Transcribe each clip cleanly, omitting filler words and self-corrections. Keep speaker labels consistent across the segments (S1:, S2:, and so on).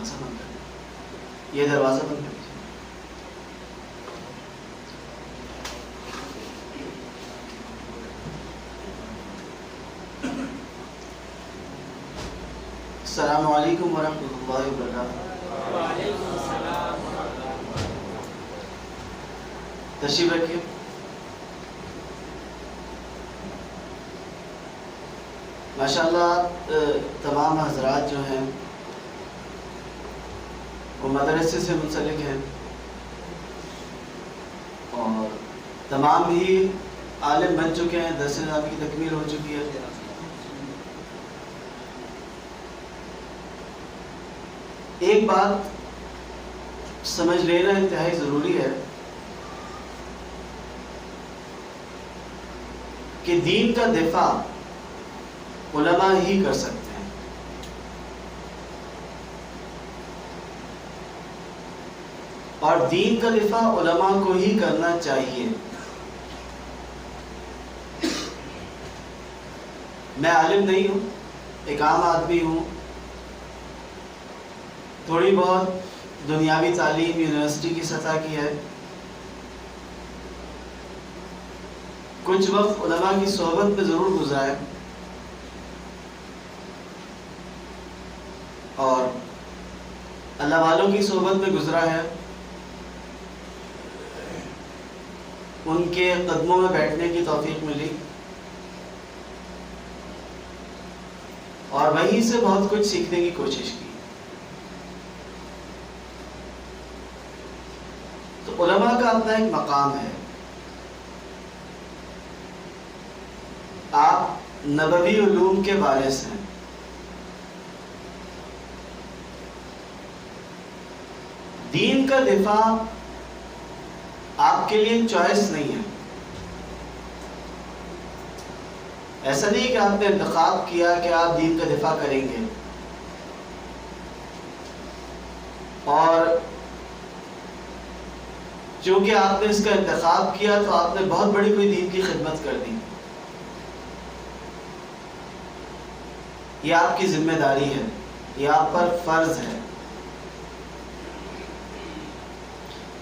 S1: دروازہ بند کر دیں، یہ دروازہ بند کر دیں۔ السلام علیکم ورحمۃ اللہ وبرکاتہ۔
S2: وعلیکم السلام ورحمۃ اللہ۔
S1: تشریف رکھیے۔ ماشاءاللہ تمام حضرات جو ہیں وہ مدرسے سے منسلک ہیں اور تمام ہی عالم بن چکے ہیں، درس نظام کی تکمیل ہو چکی ہے۔ ایک بات سمجھ لینا انتہائی ضروری ہے کہ دین کا دفاع علماء ہی کر سکتے ہیں، اور دین کا دفاع علماء کو ہی کرنا چاہیے۔ میں عالم نہیں ہوں، ایک عام آدمی ہوں، تھوڑی بہت دنیاوی تعلیم یونیورسٹی کی سطح کی ہے، کچھ وقت علماء کی صحبت میں ضرور گزرا ہے، اور اللہ والوں کی صحبت میں گزرا ہے، ان کے قدموں میں بیٹھنے کی توفیق ملی، اور وہیں سے بہت کچھ سیکھنے کی کوشش کی۔ تو علماء کا اپنا ایک مقام ہے۔ آپ نبوی علوم کے وارث ہیں، دین کا دفاع آپ کے لیے چوائس نہیں ہے۔ ایسا نہیں کہ آپ نے انتخاب کیا کہ آپ دین کا دفاع کریں گے، اور چونکہ آپ نے اس کا انتخاب کیا تو آپ نے بہت بڑی کوئی دین کی خدمت کر دی۔ یہ آپ کی ذمہ داری ہے، یہ آپ پر فرض ہے۔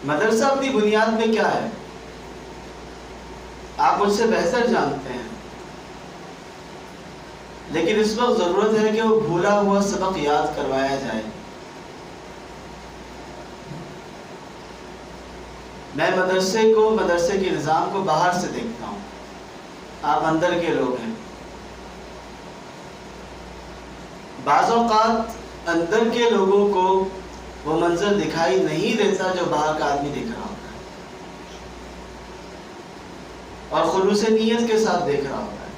S1: مدرسہ اپنی بنیاد میں کیا ہے آپ مجھ سے بہتر جانتے ہیں، لیکن اس وقت ضرورت ہے کہ وہ بھولا ہوا سبق یاد کروایا جائے۔ میں مدرسے کے نظام کو باہر سے دیکھتا ہوں، آپ اندر کے لوگ ہیں۔ بعض اوقات اندر کے لوگوں کو وہ منظر دکھائی نہیں دیتا جو باہر کا آدمی دیکھ رہا ہوتا ہے، اور خلوص نیت کے ساتھ دیکھ رہا ہوتا ہے۔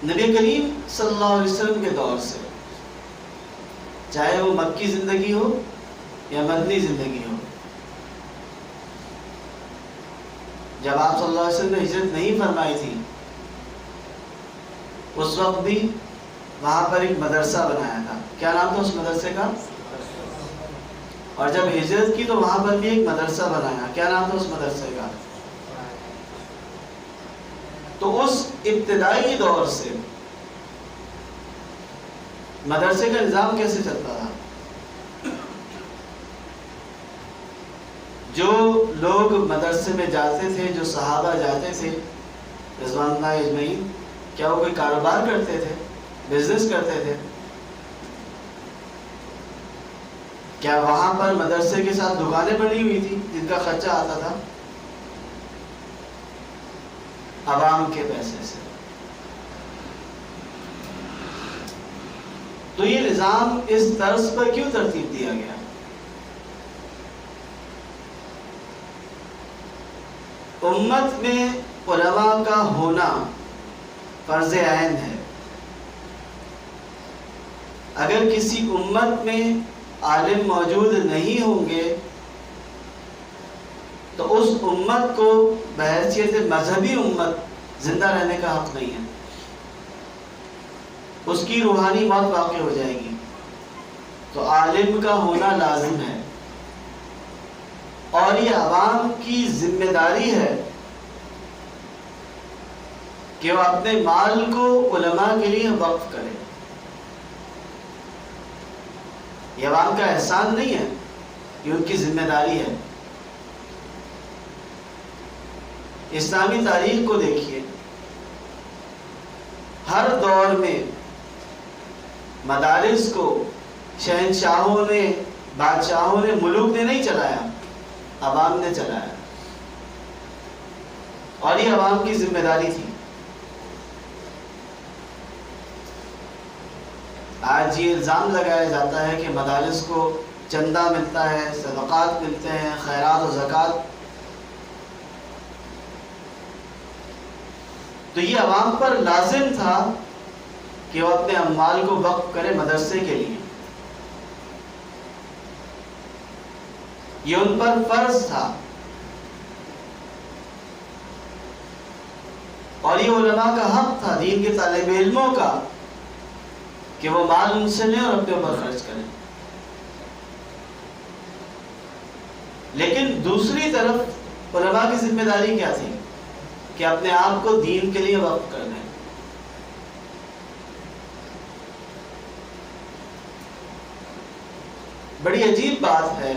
S1: نبی کریم صلی اللہ علیہ وسلم کے دور سے، چاہے وہ مکی زندگی ہو یا مدنی زندگی ہو، جب آپ صلی اللہ علیہ وسلم نے ہجرت نہیں فرمائی تھی اس وقت بھی وہاں پر ایک مدرسہ بنایا تھا۔ کیا نام تھا اس مدرسے کا؟ اور جب ہجرت کی تو وہاں پر بھی ایک مدرسہ بنایا، کیا نام تھا اس مدرسے کا؟ تو اس ابتدائی دور سے مدرسے کا نظام کیسے چلتا تھا؟ جو لوگ مدرسے میں جاتے تھے، جو صحابہ جاتے تھے رضوان اللہ اجمعین، کیا وہ کوئی کاروبار کرتے تھے، بزنس کرتے تھے؟ کیا وہاں پر مدرسے کے ساتھ دکانیں بنی ہوئی تھی جن کا خرچہ آتا تھا؟ عوام کے پیسے سے۔ تو یہ نظام اس طرز پر کیوں ترتیب دیا گیا؟ امت میں علماء کا ہونا فرض عین ہے۔ اگر کسی امت میں عالم موجود نہیں ہوں گے تو اس امت کو بحیثیت مذہبی امت زندہ رہنے کا حق نہیں ہے، اس کی روحانی موت واقع ہو جائے گی۔ تو عالم کا ہونا لازم ہے، اور یہ عوام کی ذمہ داری ہے کہ وہ اپنے مال کو علماء کے لیے وقف کرے۔ یہ عوام کا احسان نہیں ہے، یہ ان کی ذمہ داری ہے۔ اسلامی تاریخ کو دیکھیے، ہر دور میں مدارس کو شہنشاہوں نے، بادشاہوں نے، ملوک نے نہیں چلایا، عوام نے چلایا، اور یہ عوام کی ذمہ داری تھی۔ آج یہ الزام لگایا جاتا ہے کہ مدارس کو چندہ ملتا ہے، صدقات ملتے ہیں، خیرات و زکوٰۃ، تو یہ عوام پر لازم تھا کہ وہ اپنے اموال کو وقف کرے مدرسے کے لیے، یہ ان پر فرض تھا، اور یہ علماء کا حق تھا، دین کے طالب علموں کا، کہ وہ مال ان سے لیں اور اپنے اوپر خرچ کریں۔ لیکن دوسری طرف علماء کی ذمہ داری کیا تھی کہ اپنے آپ کو دین کے لیے وقف کر دیں۔ بڑی عجیب بات ہے،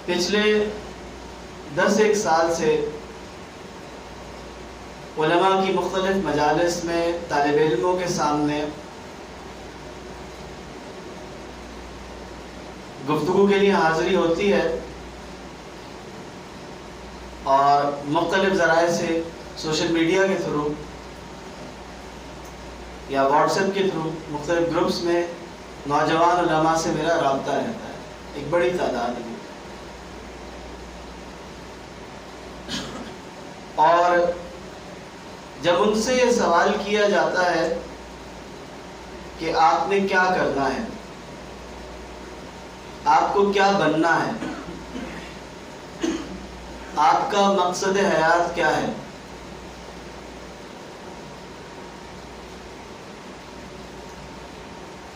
S1: پچھلے 10-1 سال سے علماء کی مختلف مجالس میں طالب علموں کے سامنے گفتگو کے لیے حاضری ہوتی ہے، اور مختلف ذرائع سے، سوشل میڈیا کے تھرو یا واٹس ایپ کے تھرو، مختلف گروپس میں نوجوان علماء سے میرا رابطہ رہتا ہے، ایک بڑی تعداد میں۔ اور جب ان سے یہ سوال کیا جاتا ہے کہ آپ نے کیا کرنا ہے، آپ کو کیا بننا ہے، آپ کا مقصد حیات کیا ہے،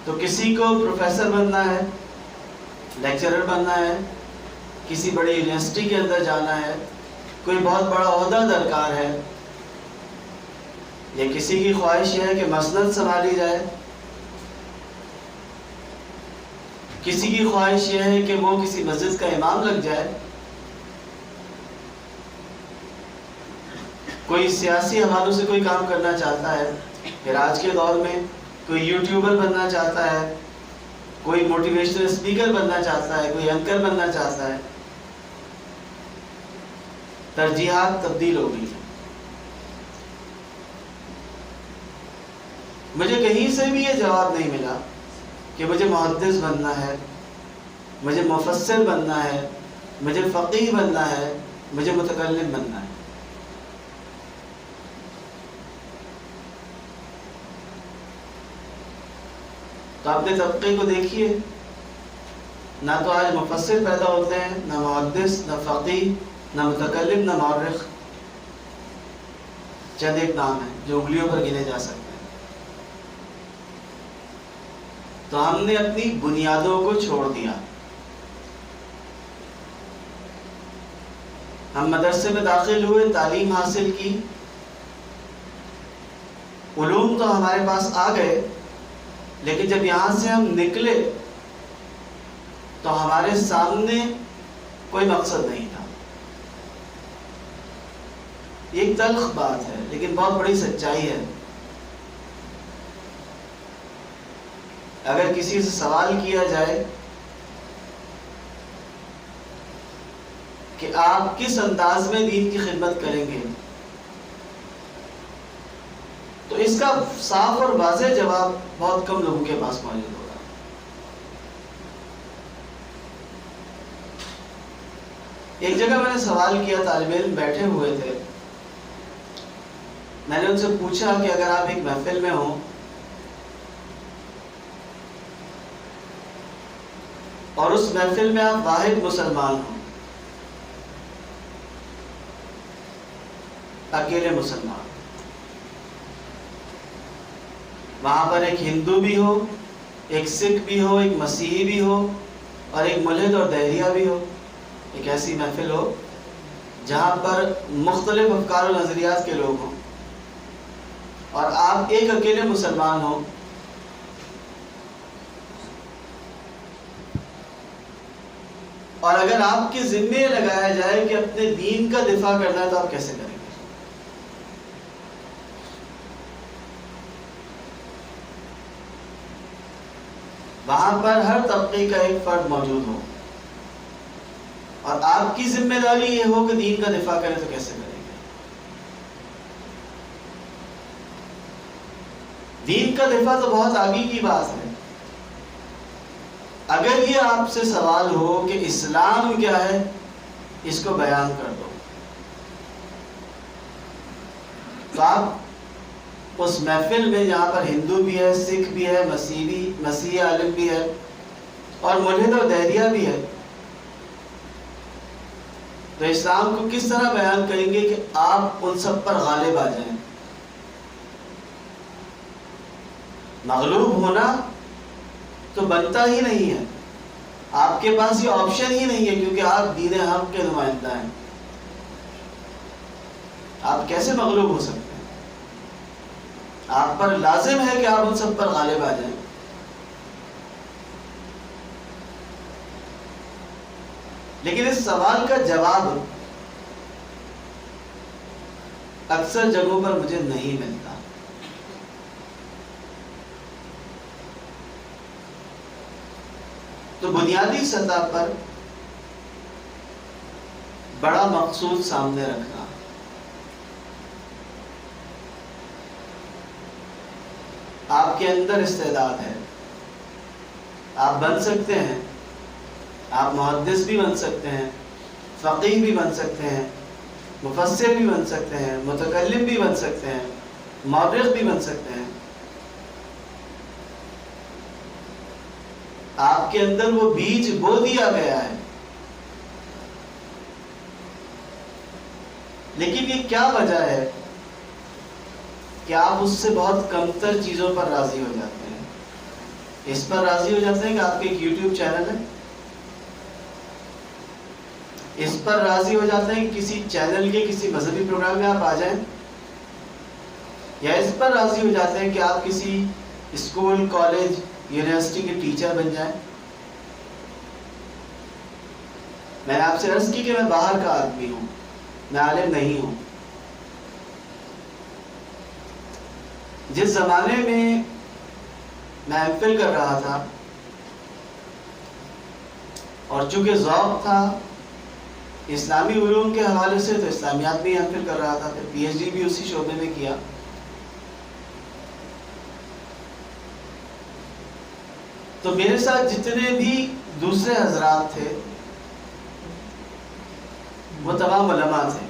S1: تو کسی کو پروفیسر بننا ہے، لیکچرر بننا ہے، کسی بڑی یونیورسٹی کے اندر جانا ہے، کوئی بہت بڑا عہدہ درکار ہے، یا کسی کی خواہش یہ ہے کہ مسند سنبھالی جائے، کسی کی خواہش یہ ہے کہ وہ کسی مسجد کا امام لگ جائے، کوئی سیاسی حوالوں سے کوئی کام کرنا چاہتا ہے، پھر آج کے دور میں کوئی یوٹیوبر بننا چاہتا ہے، کوئی موٹیویشنل اسپیکر بننا چاہتا ہے، کوئی اینکر بننا چاہتا ہے۔ ترجیحات تبدیل ہو گئی۔ مجھے کہیں سے بھی یہ جواب نہیں ملا کہ مجھے محدث بننا ہے، مجھے مفسر بننا ہے، مجھے فقیہ بننا ہے، مجھے متکلم بننا ہے۔ تو اپنے طبقے کو دیکھیے، نہ تو آج مفسر پیدا ہوتے ہیں، نہ محدث، نہ فقیہ، نہ متکلم، نہ مورخ۔ چند ایک نام ہیں جو انگلیوں پر گنے جا سکتے ہیں۔ تو ہم نے اپنی بنیادوں کو چھوڑ دیا۔ ہم مدرسے میں داخل ہوئے، تعلیم حاصل کی، علوم تو ہمارے پاس آ گئے، لیکن جب یہاں سے ہم نکلے تو ہمارے سامنے کوئی مقصد نہیں تھا۔ یہ ایک تلخ بات ہے، لیکن بہت بڑی سچائی ہے۔ اگر کسی سے سوال کیا جائے کہ آپ کس انداز میں دین کی خدمت کریں گے، تو اس کا صاف اور واضح جواب بہت کم لوگوں کے پاس موجود ہوگا۔ ایک جگہ میں نے سوال کیا، طالب علم بیٹھے ہوئے تھے، میں نے ان سے پوچھا کہ اگر آپ ایک محفل میں ہوں اور اس محفل میں آپ واحد مسلمان ہوں، اکیلے مسلمان، وہاں پر ایک ہندو بھی ہو، ایک سکھ بھی ہو، ایک مسیحی بھی ہو، اور ایک ملحد اور دہریہ بھی ہو، ایک ایسی محفل ہو جہاں پر مختلف افکار و نظریات کے لوگ ہوں، اور آپ ایک اکیلے مسلمان ہوں، اور اگر آپ کے ذمے لگایا جائے کہ اپنے دین کا دفاع کرنا ہے تو آپ کیسے کریں گے؟ وہاں پر ہر طبقے کا ایک فرد موجود ہو اور آپ کی ذمہ داری یہ ہو کہ دین کا دفاع کریں تو کیسے کریں گے؟ دین کا دفاع تو بہت آگے کی بات ہے. اگر یہ آپ سے سوال ہو کہ اسلام کیا ہے، اس کو بیان کر دو، تو آپ اس محفل میں جہاں پر ہندو بھی ہے، سکھ بھی ہے، مسیحی عالم بھی ہے اور ملحد اور دہریہ بھی ہے، تو اسلام کو کس طرح بیان کریں گے کہ آپ ان سب پر غالب آ جائیں؟ مغلوب ہونا تو بنتا ہی نہیں ہے، آپ کے پاس یہ آپشن ہی نہیں ہے، کیونکہ آپ دین حق کے نمائندہ ہیں. آپ کیسے مغلوب ہو سکتے ہیں؟ آپ پر لازم ہے کہ آپ ان سب پر غالب آ جائیں. لیکن اس سوال کا جواب اکثر جگہوں پر مجھے نہیں ملتا. تو بنیادی سطح پر بڑا مقصود سامنے رکھنا، آپ کے اندر استعداد ہے، آپ بن سکتے ہیں، آپ محدث بھی بن سکتے ہیں، فقیہ بھی بن سکتے ہیں، مفسر بھی بن سکتے ہیں، متکلم بھی بن سکتے ہیں، مورخ بھی بن سکتے ہیں. آپ کے اندر وہ بیج بو دیا گیا ہے. لیکن یہ کیا وجہ ہے کہ آپ اس سے بہت کمتر چیزوں پر راضی ہو جاتے ہیں؟ اس پر راضی ہو جاتے ہیں کہ آپ کے ایک یوٹیوب چینل ہے، اس پر راضی ہو جاتے ہیں کہ کسی چینل کے کسی مذہبی پروگرام میں آپ آ جائیں، یا اس پر راضی ہو جاتے ہیں کہ آپ کسی اسکول، کالج، یونیورسٹی کے ٹیچر بن جائیں. میں نے آپ سے عرض کی کہ میں باہر کا آدمی ہوں، میں عالم نہیں ہوں. جس زمانے میں میں ایم فل کر رہا تھا اور چونکہ ذوق تھا اسلامی علوم کے حوالے سے، تو اسلامیات میں ایم فل کر رہا تھا، پھر پی ایچ ڈی بھی اسی شعبے میں کیا. تو میرے ساتھ جتنے بھی دوسرے حضرات تھے وہ تمام علماء تھے،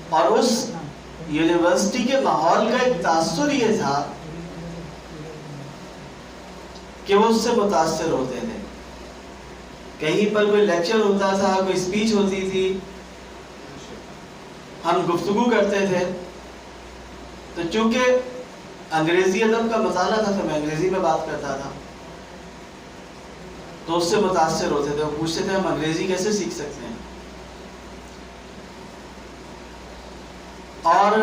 S1: اور اس یونیورسٹی کے ماحول کا ایک تاثر یہ تھا کہ وہ اس سے متاثر ہوتے تھے. کہیں پر کوئی لیکچر ہوتا تھا، کوئی اسپیچ ہوتی تھی، ہم گفتگو کرتے تھے، تو چونکہ انگریزی ادب کا مطالعہ تھا تو میں انگریزی میں بات کرتا تھا، تو اس سے متاثر ہوتے تھے. وہ پوچھتے تھے ہم انگریزی کیسے سیکھ سکتے ہیں؟ اور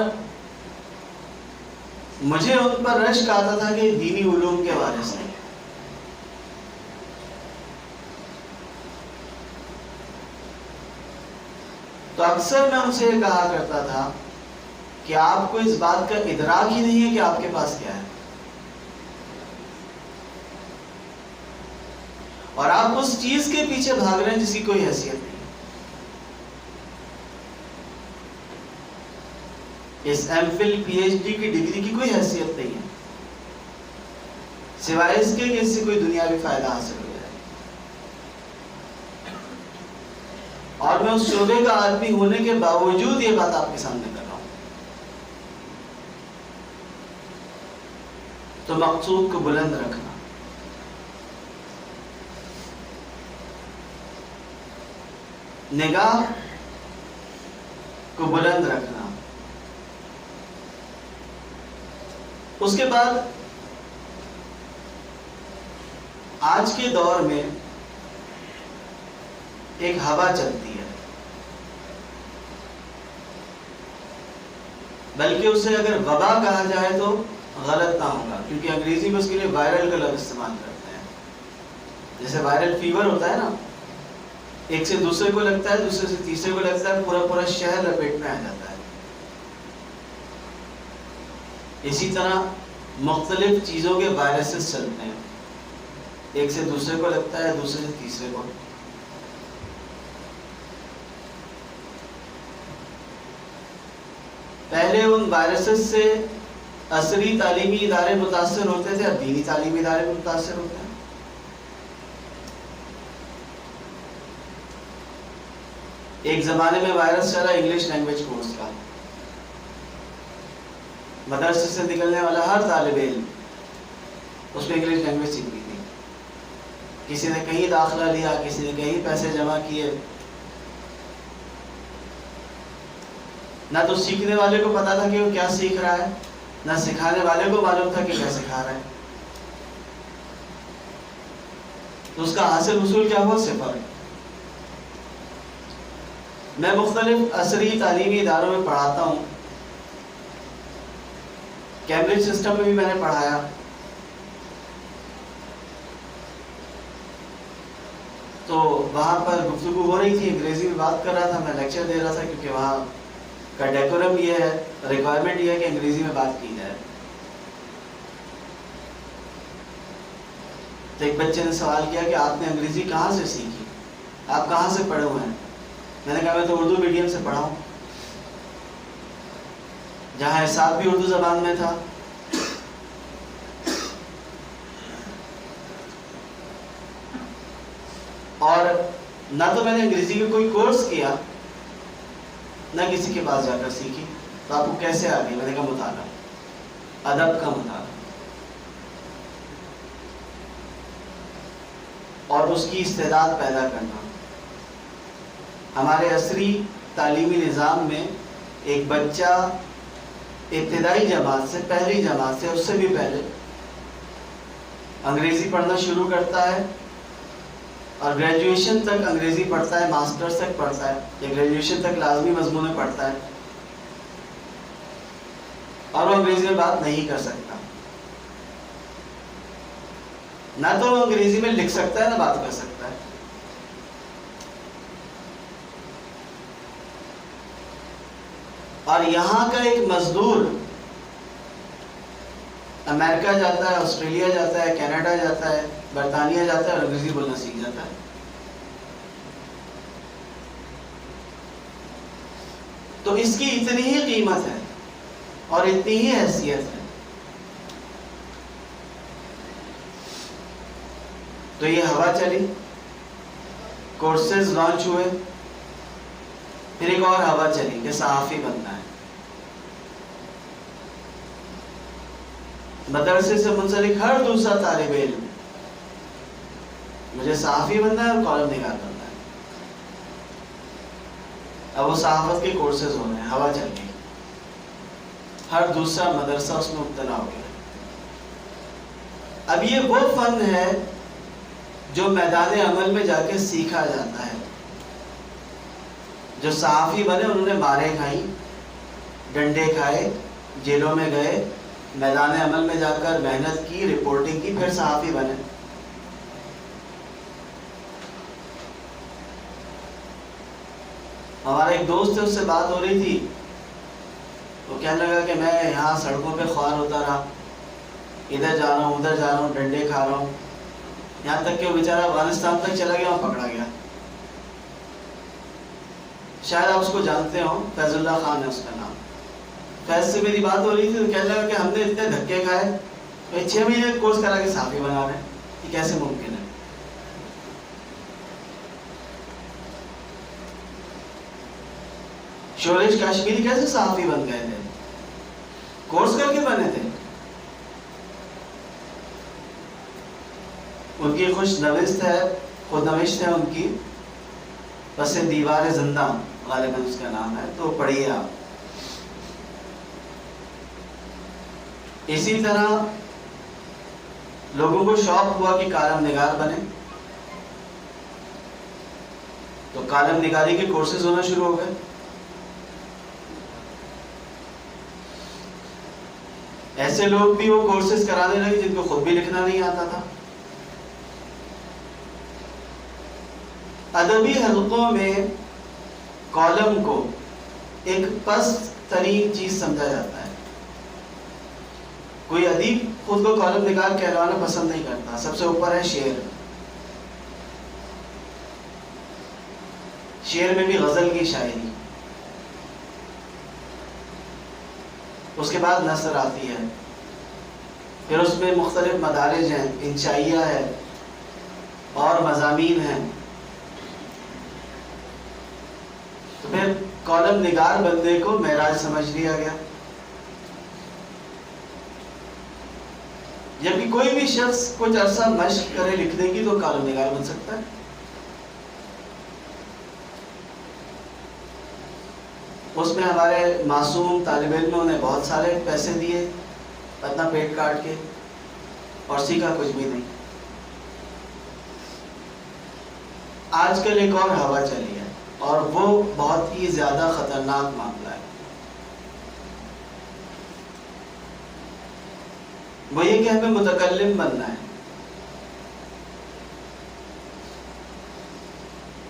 S1: مجھے ان پر رشک آتا تھا کہ دینی علوم کے بارے سے. تو اکثر میں ان سے یہ کہا کرتا تھا کہ آپ کو اس بات کا ادراک ہی نہیں ہے کہ آپ کے پاس کیا ہے، اور آپ اس چیز کے پیچھے بھاگ رہے ہیں جس کی کوئی حیثیت نہیں. اس M Phil P H D کی ڈگری کی کوئی حیثیت نہیں ہے سوائے اس کے کہ اس سے کوئی دنیاوی فائدہ حاصل ہو جائے. اور میں اس شعبے کا آدمی ہونے کے باوجود یہ بات آپ کے سامنے کر رہا ہوں. تو مقصود کو بلند رکھنا، نگاہ کو بلند رکھنا. اس کے بعد آج کے دور میں ایک ہوا چلتی ہے، بلکہ اسے اگر وبا کہا جائے تو غلط نہ ہوگا، کیونکہ انگریزی میں اس کے لیے وائرل کا لفظ استعمال کرتے ہیں. جیسے وائرل فیور ہوتا ہے نا، ایک سے دوسرے کو لگتا ہے، دوسرے سے تیسرے کو لگتا ہے، پورا شہر لپیٹ میں آ جاتا ہے. اسی طرح مختلف چیزوں کے وائرسز چلتے ہیں، ایک سے دوسرے کو لگتا ہے، دوسرے سے تیسرے کو. پہلے ان وائرسز سے عصری تعلیمی ادارے متاثر ہوتے تھے، اب دینی تعلیمی ادارے بھی متاثر ہوتے ہیں. ایک زمانے میں وائرس چلا انگلش لینگویج کورس کا، مدرسے سے نکلنے والا ہر طالب علم اس میں انگلش لینگویج سیکھنی تھی. کسی نے کہیں داخلہ لیا، کسی نے کہیں پیسے جمع کیے. نہ تو سیکھنے والے کو پتا تھا کہ وہ کیا سیکھ رہا ہے، نہ سکھانے والے کو معلوم تھا کہ کیا سکھا رہا ہے. تو اس کا حاصل حصول کیا ہوا؟ صفر. میں مختلف عصری تعلیمی اداروں میں پڑھاتا ہوں. کیمبرج سسٹم میں بھی میں نے پڑھایا. تو وہاں پر گفتگو ہو رہی تھی، انگریزی میں بات کر رہا تھا، میں لیکچر دے رہا تھا، کیونکہ وہاں کا ڈیکورم یہ ہے، ریکوائرمنٹ یہ ہے کہ انگریزی میں بات کی جائے. تو ایک بچے نے سوال کیا کہ آپ نے انگریزی کہاں سے سیکھی، آپ کہاں سے پڑھے ہوئے ہیں؟ میں نے کہا میں تو اردو میڈیم سے پڑھا ہوں، جہاں حساب بھی اردو زبان میں تھا. اور نہ تو میں نے انگریزی کا کوئی کورس کیا، نہ کسی کے پاس جا کر سیکھی. تو آپ کو کیسے آ گئی؟ میں نے کہا مطالعہ، ادب کا مطالعہ، اور اس کی استعداد پیدا کرنا. ہمارے عصری تعلیمی نظام میں ایک بچہ ابتدائی جماعت سے، پہلی جماعت سے، اس سے بھی پہلے انگریزی پڑھنا شروع کرتا ہے، اور گریجویشن تک انگریزی پڑھتا ہے، ماسٹرز تک پڑھتا ہے، یا گریجویشن تک لازمی مضمون میں پڑھتا ہے، اور وہ انگریزی میں بات نہیں کر سکتا. نہ تو وہ انگریزی میں لکھ سکتا ہے، نہ بات کر سکتا ہے. اور یہاں کا ایک مزدور امریکہ جاتا ہے، آسٹریلیا جاتا ہے، کینیڈا جاتا ہے، برطانیہ جاتا ہے، اور انگریزی بولنا سیکھ جاتا ہے. تو اس کی اتنی ہی قیمت ہے اور اتنی ہی حیثیت ہے. تو یہ ہوا چلی، کورسز لانچ ہوئے، پھر ایک اور ہوا چلی کہ صحافی بننا ہے. مدرسے سے منسلک ہر دوسرا طالب علم مجھے صحافی بننا ہے اور کالم نگار بننا ہے. اب وہ صحافت کے کورسز ہونے ہیں، ہوا چل گئی، ہر دوسرا مدرسہ اس میں مبتلا ہو گیا. اب یہ وہ فن ہے جو میدان عمل میں جا کے سیکھا جاتا ہے. جو صحافی بنے انہوں نے ماریں کھائیں، ڈنڈے کھائے، جیلوں میں گئے، میدان عمل میں جا کر محنت کی، رپورٹنگ کی، پھر صحافی بنے. ہمارا ایک دوست ہے، اس سے بات ہو رہی تھی، وہ کہنے لگا کہ میں یہاں سڑکوں پہ خوار ہوتا رہا، ادھر جا رہا ہوں، ادھر جا رہا ہوں، ڈنڈے کھا رہا ہوں، یہاں تک کہ وہ بیچارہ افغانستان تک چلا گیا، وہاں پکڑا گیا. شاید آپ اس کو جانتے ہوں، فیض اللہ خان ہے اس کا نام. فیض سے میری بات ہو رہی تھی تو کہنے لگا کہ ہم نے اتنے دھکے کھائے، 6 مہینے کورس کرا کے صحافی بنا رہے ہیں، یہ کیسے ممکن ہے؟ شورش کاشمیری کیسے صحافی بن گئے تھے؟ کورس کر کے بنے تھے. ان کی خوش نوشت ہے، خود نوشت ہے ان کی، پس دیوار زندہ غالباً اس کا نام ہے، تو پڑھیے آپ. اسی طرح لوگوں کو شوق ہوا کہ کالم نگار بنے، تو کالم نگاری کے کورسز ہونا شروع ہو گئے. ایسے لوگ بھی وہ کورسز کرانے لگے جن کو خود بھی لکھنا نہیں آتا تھا. ادبی حلقوں میں کالم کو ایک پست ترین چیز سمجھا جاتا ہے. کوئی ادیب خود کو کالم نگار کہلانا پسند نہیں کرتا. سب سے اوپر ہے شعر. شعر میں بھی غزل کی شاعری، اس کے بعد نثر آتی ہے، پھر اس میں مختلف مدارج ہیں، انشائیہ ہے اور مضامین ہیں. تو پھر کالم نگار بندے کو معراج سمجھ لیا گیا. جبکہ کوئی بھی شخص کچھ عرصہ مشق کرے لکھنے کی تو کالم نگار بن سکتا ہے. اس میں ہمارے معصوم طالب علموں نے بہت سارے پیسے دیے اپنا پیٹ کاٹ کے اور سیکھا کچھ بھی نہیں. آج کل ایک اور ہوا چلی ہے اور وہ بہت ہی زیادہ خطرناک معاملہ ہے. وہ یہ کہ ہمیں متکلم بننا ہے.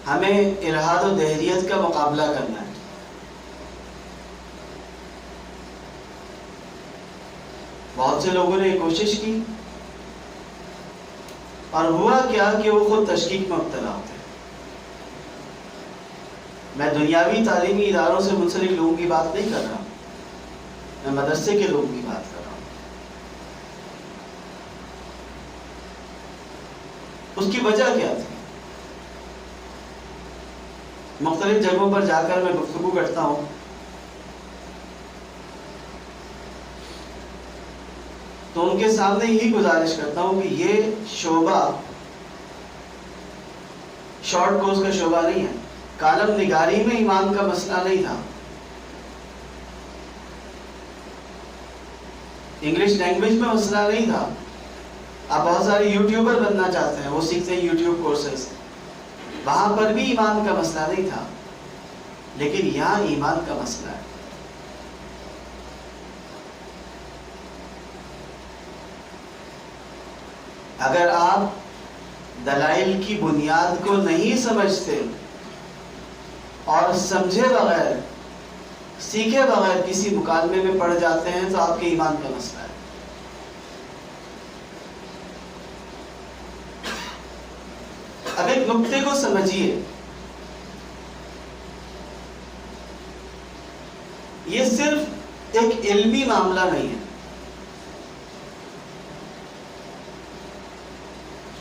S1: ہمیں الحاد و دہریت کا مقابلہ کرنا ہے. بہت سے لوگوں نے یہ کوشش کی اور ہوا کیا کہ وہ خود تشکیک میں مبتلا ہوتے ہیں. میں دنیاوی تعلیمی اداروں سے منسلک لوگوں کی بات نہیں کر رہا ہوں، میں مدرسے کے لوگوں کی بات کر رہا ہوں. اس کی وجہ کیا تھی؟ مختلف جگہوں پر جا کر میں گفتگو کرتا ہوں تو ان کے سامنے یہی گزارش کرتا ہوں کہ یہ شعبہ شارٹ کورس کا شعبہ نہیں ہے. کالم نگاری میں ایمان کا مسئلہ نہیں تھا. انگلش لینگویج میں مسئلہ نہیں تھا. آپ بہت سارے یوٹیوبر بننا چاہتے ہیں، وہ سیکھتے ہیں یوٹیوب کورسز، وہاں پر بھی ایمان کا مسئلہ نہیں تھا. لیکن یہاں ایمان کا مسئلہ ہے. اگر آپ دلائل کی بنیاد کو نہیں سمجھتے اور سمجھے بغیر سیکھے بغیر کسی مکالمے میں پڑ جاتے ہیں تو آپ کے ایمان کا مسئلہ ہے. اب ایک نقطے کو سمجھیے، یہ صرف ایک علمی معاملہ نہیں ہے.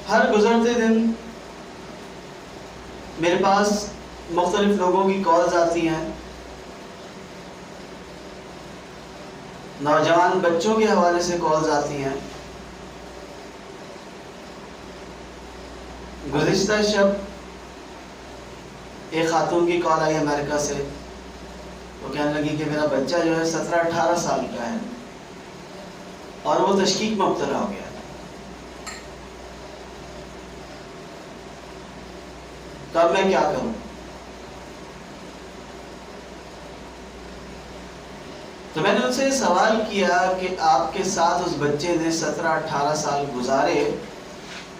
S1: ہر گزرتے دن میرے پاس مختلف لوگوں کی کالز آتی ہیں، نوجوان بچوں کے حوالے سے کالز آتی ہیں. گزشتہ شب ایک خاتون کی کال آئی امریکہ سے. وہ کہنے لگی کہ میرا بچہ جو ہے 17-18 سال کا ہے اور وہ تشکیک میں مبتلا ہو گیا ہے. تو اب میں کیا کروں؟ تو میں نے ان سے یہ سوال کیا کہ آپ کے ساتھ اس بچے نے 17-18 سال گزارے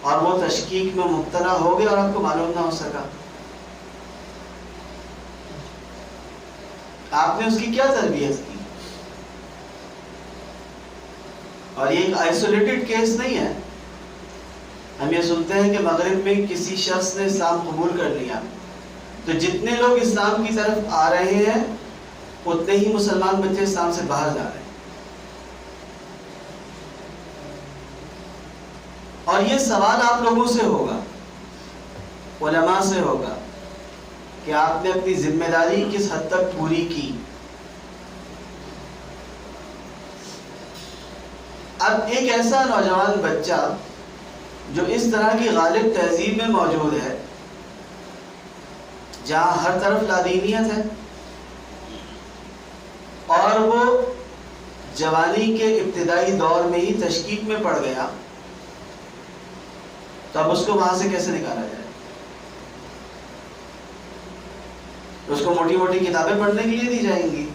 S1: اور وہ تشکیک میں مبتلا ہو گئے اور آپ کو معلوم نہ ہو سکا. آپ نے اس کی کیا تربیت کی؟ اور یہ ایک آئسولیٹڈ کیس نہیں ہے. ہم یہ سنتے ہیں کہ مغرب میں کسی شخص نے اسلام قبول کر لیا تو جتنے لوگ اسلام کی طرف آ رہے ہیں اتنے ہی مسلمان بچے اسلام سے باہر جا رہے ہیں. اور یہ سوال آپ لوگوں سے ہوگا، علماء سے ہوگا کہ آپ نے اپنی ذمہ داری کس حد تک پوری کی. اب ایک ایسا نوجوان بچہ جو اس طرح کی غالب تہذیب میں موجود ہے جہاں ہر طرف لادینیت ہے اور وہ جوانی کے ابتدائی دور میں ہی تشکیک میں پڑ گیا، تو اب اس کو وہاں سے کیسے نکالا جائے؟ اس کو موٹی موٹی کتابیں پڑھنے کے لیے دی جائیں گی.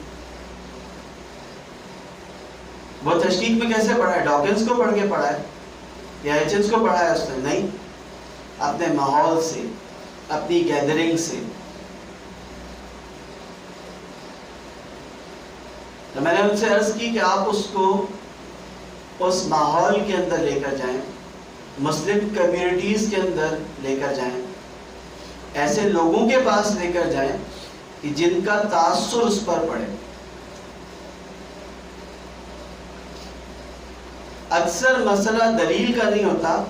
S1: وہ تشکیک میں کیسے پڑھا ہے؟ ڈاکنز کو پڑھ کے پڑھا ہے یا ایچنز کو پڑھا ہے؟ اس نے نہیں. اپنے ماحول سے، اپنی گیدرنگ سے. تو میں نے ان سے عرض کی کہ آپ اس کو اس ماحول کے اندر لے کر جائیں، مسلم کمیونٹیز کے اندر لے کر جائیں، ایسے لوگوں کے پاس لے کر جائیں کہ جن کا تاثر اس پر پڑے. اکثر مسئلہ دلیل کا نہیں ہوتا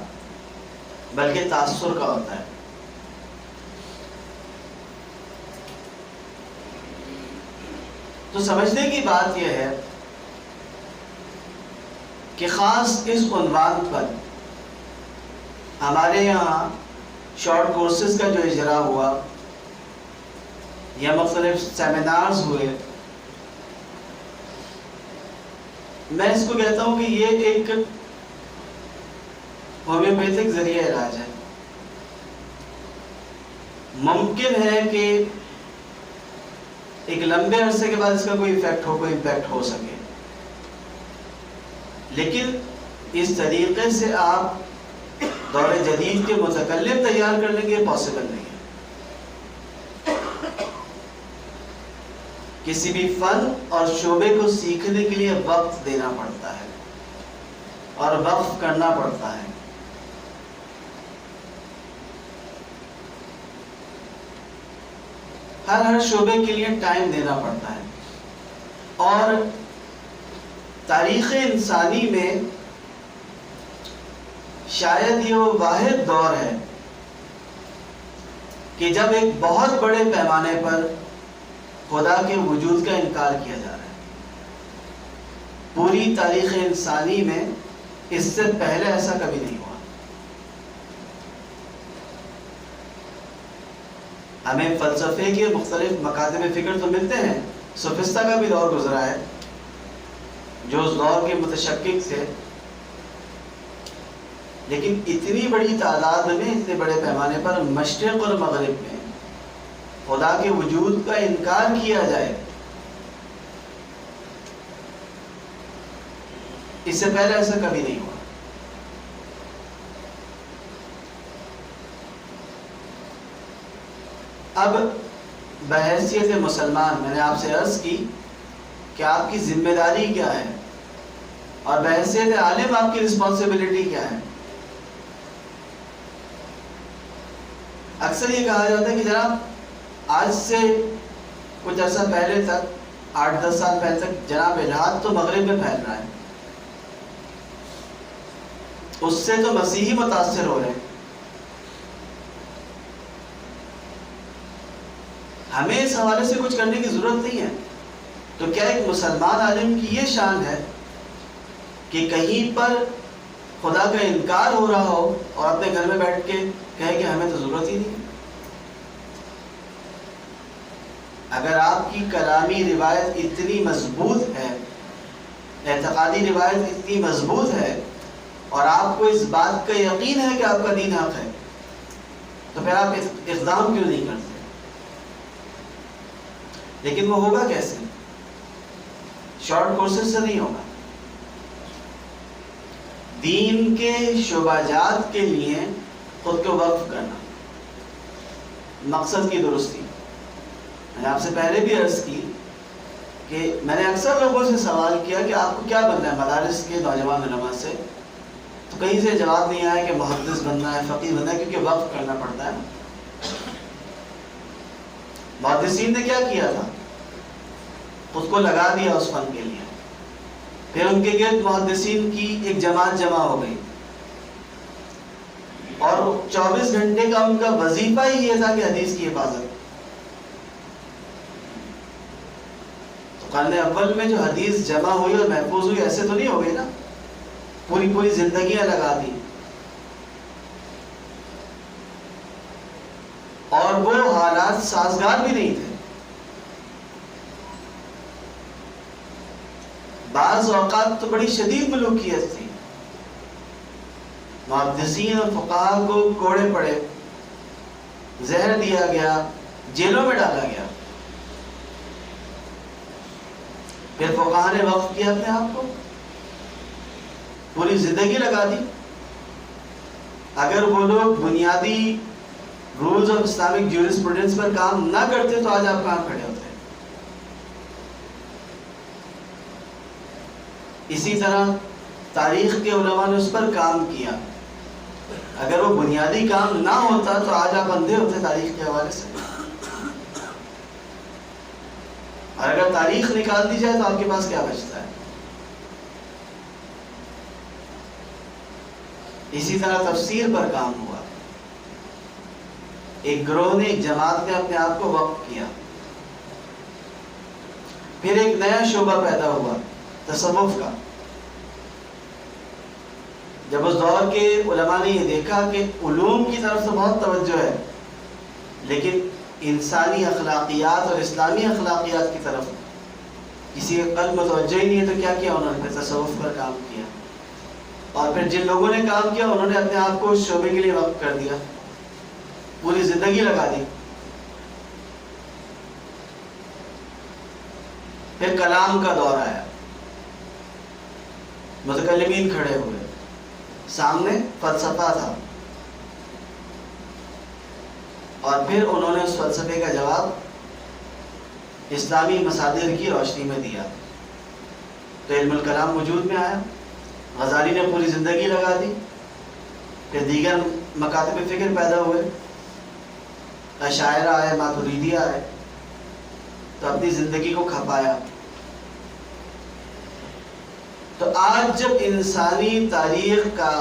S1: بلکہ تاثر کا ہوتا ہے. تو سمجھنے کی بات یہ ہے کہ خاص اس عنوان پر ہمارے یہاں شارٹ کورسز کا جو اجرا ہوا یا مختلف سیمینارز ہوئے، میں اس کو کہتا ہوں کہ یہ ایک ہومیوپیتھک ذریعہ علاج ہے. ممکن ہے کہ ایک لمبے عرصے کے بعد اس کا کوئی امپیکٹ ہو سکے، لیکن اس طریقے سے آپ دور جدید کے متکلم تیار کر لیں گے، پاسبل نہیں ہے. کسی بھی فن اور شعبے کو سیکھنے کے لیے وقت دینا پڑتا ہے اور وقف کرنا پڑتا ہے. ہر شعبے کے لیے ٹائم دینا پڑتا ہے. اور تاریخ انسانی میں شاید یہ وہ واحد دور ہے کہ جب ایک بہت بڑے پیمانے پر خدا کے وجود کا انکار کیا جا رہا ہے. پوری تاریخ انسانی میں اس سے پہلے ایسا کبھی نہیں ہوا. ہمیں فلسفے کے مختلف مکاتب فکر تو ملتے ہیں. سوفستا کا بھی دور گزرا ہے جو اس دور کے متشکک تھے، لیکن اتنی بڑی تعداد میں، اتنے بڑے پیمانے پر مشرق اور مغرب میں خدا کے وجود کا انکار کیا جائے، اس سے پہلے ایسا کبھی نہیں ہوا. اب بحیثیت مسلمان میں نے آپ سے عرض کی کہ آپ کی ذمہ داری کیا ہے، اور بحیثیت عالم آپ کی رسپانسبلٹی کیا ہے. اکثر یہ کہا جاتا ہے کہ جناب آج سے کچھ عرصہ پہلے تک، 8-10 سال پہلے تک جناب الہاد تو مغرب میں پھیل رہا ہے، اس سے تو مسیحی متاثر ہو رہے ہیں. ہمیں اس حوالے سے کچھ کرنے کی ضرورت نہیں ہے. تو کیا ایک مسلمان عالم کی یہ شان ہے کہ کہیں پر خدا کا انکار ہو رہا ہو اور اپنے گھر میں بیٹھ کے کہے کہ ہمیں تو ضرورت ہی نہیں ہے؟ اگر آپ کی کلامی روایت اتنی مضبوط ہے، اعتقادی روایت اتنی مضبوط ہے، اور آپ کو اس بات کا یقین ہے کہ آپ کا دین حق ہے، تو پھر آپ اقدام کیوں نہیں کرتے؟ لیکن وہ ہوگا کیسے؟ شارٹ کورسز سے نہیں ہوگا. دین کے شعبہ جات کے لیے خود کو وقف کرنا، مقصد کی درستی. میں نے آپ سے پہلے بھی عرض کی کہ میں نے اکثر لوگوں سے سوال کیا کہ آپ کو کیا بننا ہے مدارس کے نوجوان علماء سے، تو کہیں سے جواب نہیں آیا کہ محدث بننا ہے، فقیہ بننا ہے، کیونکہ وقف کرنا پڑتا ہے. محدثین نے کیا کیا تھا؟ خود کو لگا دیا اس فن کے لیے. پھر ان کے گرد محدثین کی ایک جماعت جمع ہو گئی، اور 24 گھنٹے کا ان کا وظیفہ ہی یہ تھا کہ حدیث کی حفاظت. تو قرن اول میں جو حدیث جمع ہوئی اور محفوظ ہوئی، ایسے تو نہیں ہو گئی نا، پوری زندگیاں لگا دی. اور وہ حالات سازگار بھی نہیں تھے. بعض اوقات تو بڑی شدید ملوکیت تھی. محدثین اور فقہاء کو کوڑے پڑے، زہر دیا گیا، جیلوں میں ڈالا گیا. پھر فقہاء نے وقف کیا اپنے آپ کو، پوری زندگی لگا دی. اگر وہ لوگ بنیادی رولز آف اسلامک جیورسپروڈنس پر کام نہ کرتے تو آج آپ کہاں کھڑے ہوتے؟ اسی طرح تاریخ کے علماء نے اس پر کام کیا. اگر وہ بنیادی کام نہ ہوتا تو آج آپ اندھے ہوتے تاریخ کے حوالے سے. اور اگر تاریخ نکال دی جائے تو آپ کے پاس کیا بچتا ہے؟ اسی طرح تفسیر پر کام ہوا. ایک گروہ نے، ایک جماعت نے اپنے آپ کو وقف کیا. پھر ایک نیا شعبہ پیدا ہوا تصوف کا. جب اس دور کے علماء نے یہ دیکھا کہ علوم کی طرف سے بہت توجہ ہے لیکن انسانی اخلاقیات اور اسلامی اخلاقیات کی طرف کسی کے قلب متوجہ ہی نہیں ہے، تو کیا کیا انہوں نے؟ پھر تصوف پر کام کیا. اور پھر جن لوگوں نے کام کیا انہوں نے اپنے آپ کو اس شعبے کے لیے وقف کر دیا، پوری زندگی لگا دی. پھر کلام کا دور آیا، متکلمین کھڑے ہوئے، سامنے فلسفہ تھا، اور پھر انہوں نے اس فلسفے کا جواب اسلامی مصادر کی روشنی میں دیا. تو علم الکلام وجود میں آیا. غزالی نے پوری زندگی لگا دی. پھر دیگر مکاتب فکر پیدا ہوئے، اشاعرہ آئے، ماتریدیہ آئے، تو اپنی زندگی کو کھپایا. تو آج جب انسانی تاریخ کا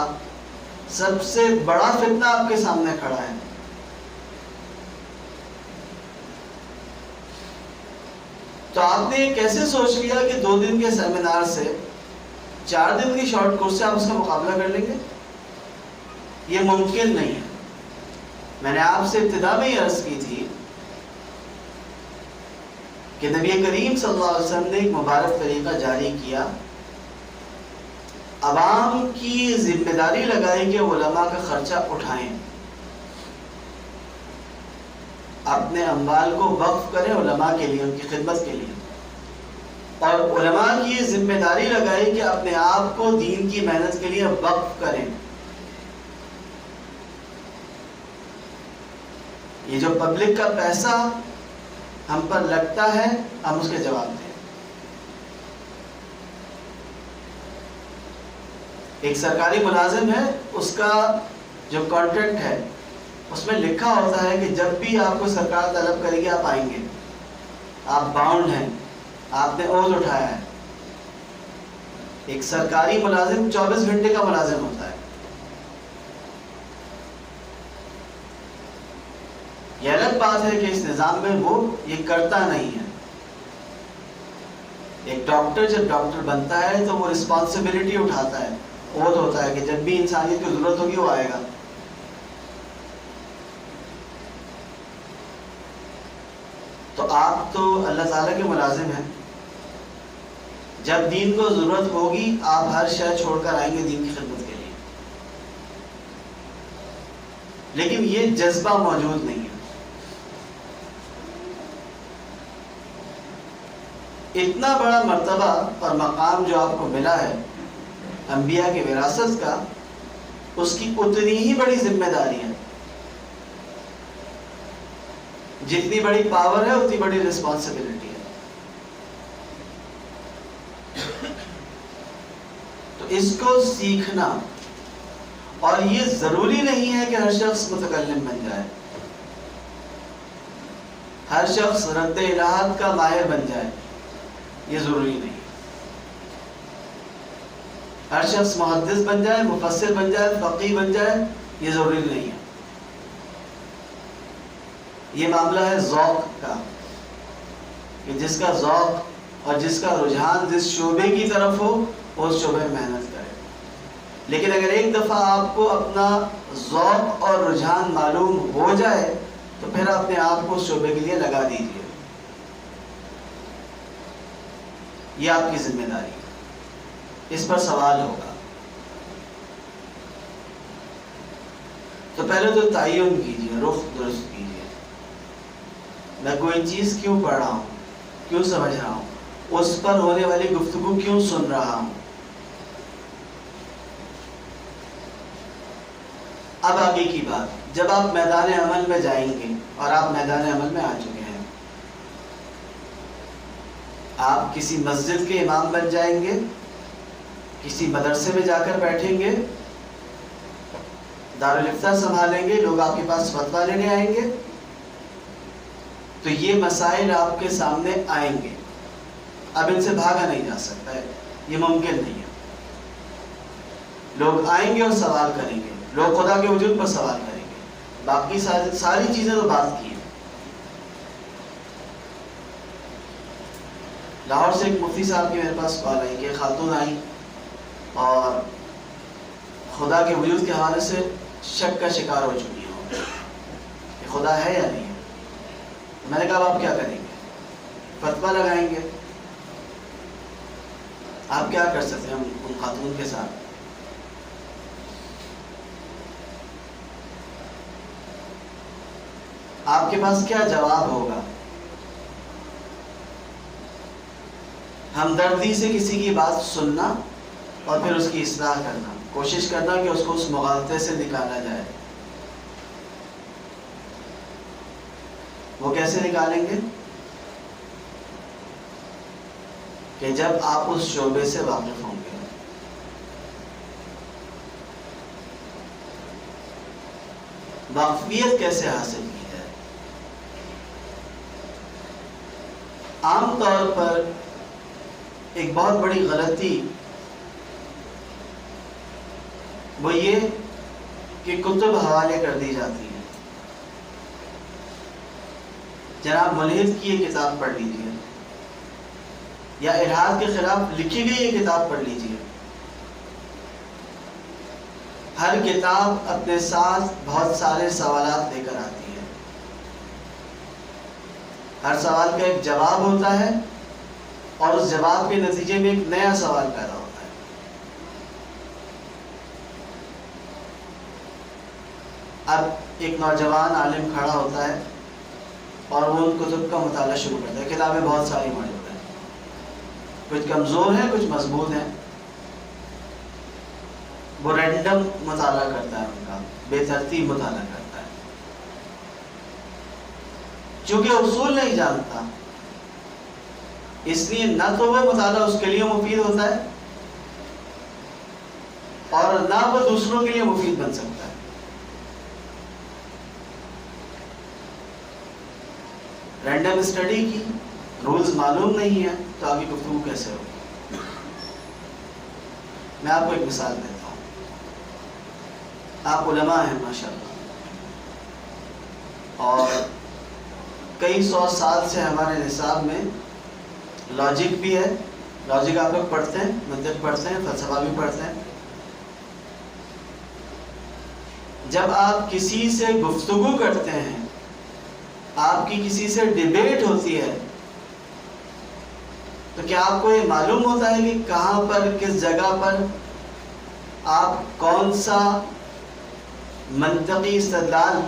S1: سب سے بڑا فتنہ آپ کے سامنے کھڑا ہے، تو آپ نے کیسے سوچ لیا کہ 2 دن کے سیمینار سے 4 دن کی شارٹ کورس سے آپ اس کا مقابلہ کر لیں گے؟ یہ ممکن نہیں ہے. میں نے آپ سے ابتدا میں یہ عرض کی تھی کہ نبی کریم صلی اللہ علیہ وسلم نے ایک مبارک طریقہ جاری کیا، عوام کی ذمہ داری لگائی کہ علماء کا خرچہ اٹھائیں، اپنے اموال کو وقف کریں علماء کے لیے، ان کی خدمت کے لیے. اور علماء کی یہ ذمہ داری لگائی کہ اپنے آپ کو دین کی محنت کے لیے وقف کریں. یہ جو پبلک کا پیسہ ہم پر لگتا ہے، ہم اس کے جواب دیں. ایک سرکاری ملازم ہے، اس کا جو کانٹریکٹ ہے اس میں لکھا ہوتا ہے کہ جب بھی آپ کو سرکار طلب کرے گی آپ آئیں گے، آپ باؤنڈ ہیں، آپ نے عہد اٹھایا ہے. ایک سرکاری ملازم 24 گھنٹے کا ملازم ہوتا ہے. یہ الگ بات ہے کہ اس نظام میں وہ یہ کرتا نہیں ہے. ایک ڈاکٹر جب ڈاکٹر بنتا ہے تو وہ رسپانسبلٹی اٹھاتا ہے، عہد ہوتا ہے کہ جب بھی انسانیت کی ضرورت ہوگی وہ آئے گا. تو آپ تو اللہ تعالیٰ کے ملازم ہیں، جب دین کو ضرورت ہوگی آپ ہر شے چھوڑ کر آئیں گے دین کی خدمت کے لیے. لیکن یہ جذبہ موجود نہیں ہے. اتنا بڑا مرتبہ اور مقام جو آپ کو ملا ہے انبیاء کی وراثت کا، اس کی اتنی ہی بڑی ذمہ داری ہے. جتنی بڑی پاور ہے اتنی بڑی رسپانسبلٹی ہے. تو اس کو سیکھنا، اور یہ ضروری نہیں ہے کہ ہر شخص متکلم بن جائے، ہر شخص رد الہات کا ماہر بن جائے، یہ ضروری نہیں. ہر شخص محدث بن جائے، مفسر بن جائے، فقیہ بن جائے، یہ ضروری نہیں ہے. یہ معاملہ ہے ذوق کا، کہ جس کا ذوق اور جس کا رجحان جس شعبے کی طرف ہو وہ اس شعبے میں محنت کرے. لیکن اگر ایک دفعہ آپ کو اپنا ذوق اور رجحان معلوم ہو جائے تو پھر اپنے آپ کو اس شعبے کے لیے لگا دیجیے. یہ آپ کی ذمہ داری ہے، اس پر سوال ہوگا. تو پہلے تو تعین کیجیے، رخ درست کیجیے. میں کوئی چیز کیوں پڑھ رہا ہوں، کیوں سمجھ رہا ہوں، اس پر ہونے والی گفتگو کیوں سن رہا ہوں. اب آگے کی بات، جب آپ میدان عمل میں جائیں گے، اور آپ میدان عمل میں آ چکے ہیں، آپ کسی مسجد کے امام بن جائیں گے، کسی مدرسے میں جا کر بیٹھیں گے، دارالفتہ سنبھالیں گے، لوگ آپ کے پاس فتویٰ لینے آئیں گے، تو یہ مسائل آپ کے سامنے آئیں گے. اب ان سے بھاگا نہیں جا سکتا ہے، یہ ممکن نہیں ہے. لوگ آئیں گے اور سوال کریں گے، لوگ خدا کے وجود پر سوال کریں گے. باقی ساری چیزیں تو بات کی ہیں. لاہور سے ایک مفتی صاحب کی میرے پاس کال آئی کہ خاتون آئی اور خدا کے وجود کے حوالے سے شک کا شکار ہو چکی ہوں کہ خدا ہے یا نہیں ہے. میں نے کہا آپ کیا کریں گے؟ فتویٰ لگائیں گے. آپ کیا کر سکتے ہیں ان خاتون کے ساتھ؟ آپ کے پاس کیا جواب ہوگا؟ ہمدردی سے کسی کی بات سننا اور پھر اس کی اصلاح کرنا، کوشش کرنا کہ اس کو اس مغالطے سے نکالا جائے. وہ کیسے نکالیں گے؟ کہ جب آپ اس شعبے سے واقف ہوں گے. واقفیت کیسے حاصل کی جائے؟ عام طور پر ایک بہت بڑی غلطی وہ یہ کہ کتب حوالے کر دی جاتی ہیں. جناب ملحد کی یہ کتاب پڑھ لیجیے، یا الحاد کے خلاف لکھی گئی یہ کتاب پڑھ لیجیے. ہر کتاب اپنے ساتھ بہت سارے سوالات لے کر آتی ہے. ہر سوال کا ایک جواب ہوتا ہے، اور اس جواب کے نتیجے میں ایک نیا سوال پیدا ہوتا ہے. اب ایک نوجوان عالم کھڑا ہوتا ہے اور وہ ان کتب کا مطالعہ شروع کرتا ہے. کتابیں بہت ساری موجود ہیں، کچھ کمزور ہیں، کچھ مضبوط ہیں. وہ رینڈم مطالعہ کرتا ہے، ان کا بے ترتیب مطالعہ کرتا ہے. چونکہ اصول نہیں جانتا، اس لیے نہ تو وہ مطالعہ اس کے لیے مفید ہوتا ہے، اور نہ وہ دوسروں کے لیے مفید بن سکتا ہے. رینڈم اسٹڈی کی رولز معلوم نہیں ہے تو آگے گفتگو کیسے ہوگی؟ میں آپ کو ایک مثال دیتا ہوں. آپ علماء ہیں ماشاءاللہ، اور کئی سو سال سے ہمارے نصاب میں لاجک بھی ہے. لاجک آپ لوگ پڑھتے ہیں، منطق پڑھتے ہیں، فلسفہ بھی پڑھتے ہیں. جب آپ کسی سے گفتگو کرتے ہیں، آپ کی کسی سے ڈیبیٹ ہوتی ہے، تو کیا آپ کو یہ معلوم ہوتا ہے کہ کہاں پر، کس جگہ پر آپ کون سا منطقی استدلال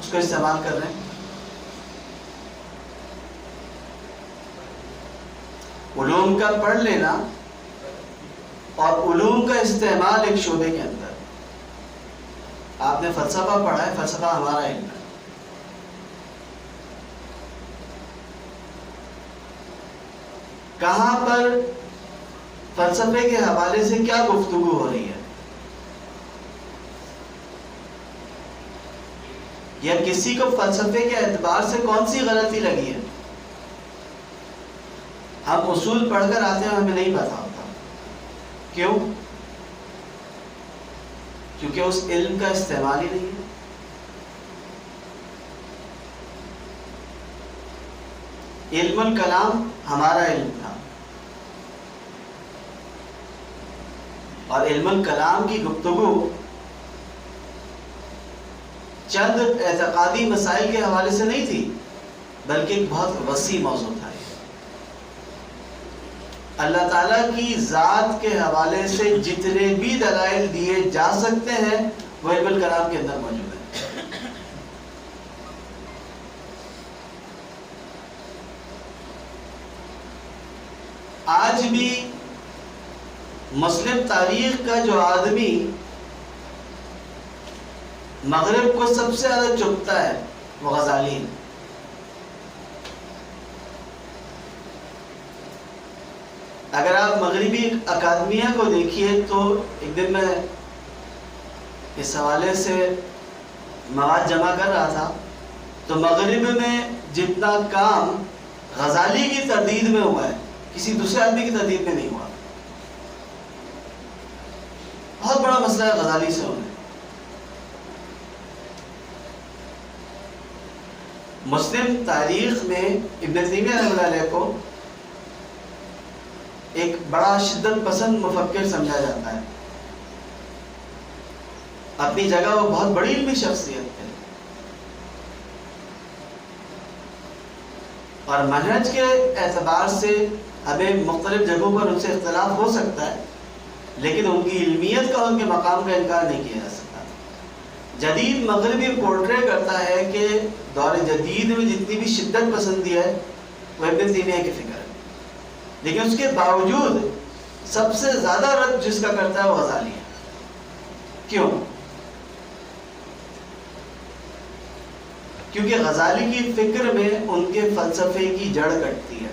S1: اس کو استعمال کر رہے ہیں؟ علوم کا پڑھ لینا اور علوم کا استعمال ایک شعبے کے اندر. آپ نے فلسفہ پڑھا ہے، فلسفہ ہمارا علم ہے. کہاں پر فلسفے کے حوالے سے کیا گفتگو ہو رہی ہے، یا کسی کو فلسفے کے اعتبار سے کون سی غلطی لگی ہے. ہم اصول پڑھ کر آتے ہیں، ہمیں نہیں پتا ہوتا. کیوں؟ کیونکہ اس علم کا استعمال ہی نہیں ہے. علم الکلام ہمارا علم تھا، اور علم الکلام کی گفتگو چند اعتقادی مسائل کے حوالے سے نہیں تھی، بلکہ ایک بہت وسیع موضوع تھا. اللہ تعالیٰ کی ذات کے حوالے سے جتنے بھی دلائل دیے جا سکتے ہیں وہ علم الکلام کے اندر موجود ہیں. آج بھی مسلم تاریخ کا جو آدمی مغرب کو سب سے زیادہ چبھتا ہے وہ غزالی ہے. اگر آپ مغربی اکادمیہ کو دیکھیے تو ایک دن میں اس حوالے سے مواد جمع کر رہا تھا تو مغرب میں جتنا کام غزالی کی تردید میں ہوا ہے کسی دوسرے آدمی کی تردید میں نہیں ہوا. بہت بڑا مسئلہ ہے غزالی سے ہونے. مسلم تاریخ میں ابن تیمیہ رحمۃ اللہ علیہ کو ایک بڑا شدت پسند مفکر سمجھا جاتا ہے. اپنی جگہ وہ بہت بڑی علمی شخصیت ہے اور منہج کے اعتبار سے ہمیں مختلف جگہوں پر ان سے اختلاف ہو سکتا ہے لیکن ان کی علمیت کا ان کے مقام کا انکار نہیں کیا جا سکتا. جدید مغربی پورٹرے کرتا ہے کہ دور جدید میں جتنی بھی شدت پسندی ہے وہ ابن تیمیہ کی فکر ہے لیکن اس کے باوجود سب سے زیادہ رد جس کا کرتا ہے وہ غزالی ہے. کیوں؟ کیونکہ غزالی کی فکر میں ان کے فلسفے کی جڑ کٹتی ہے.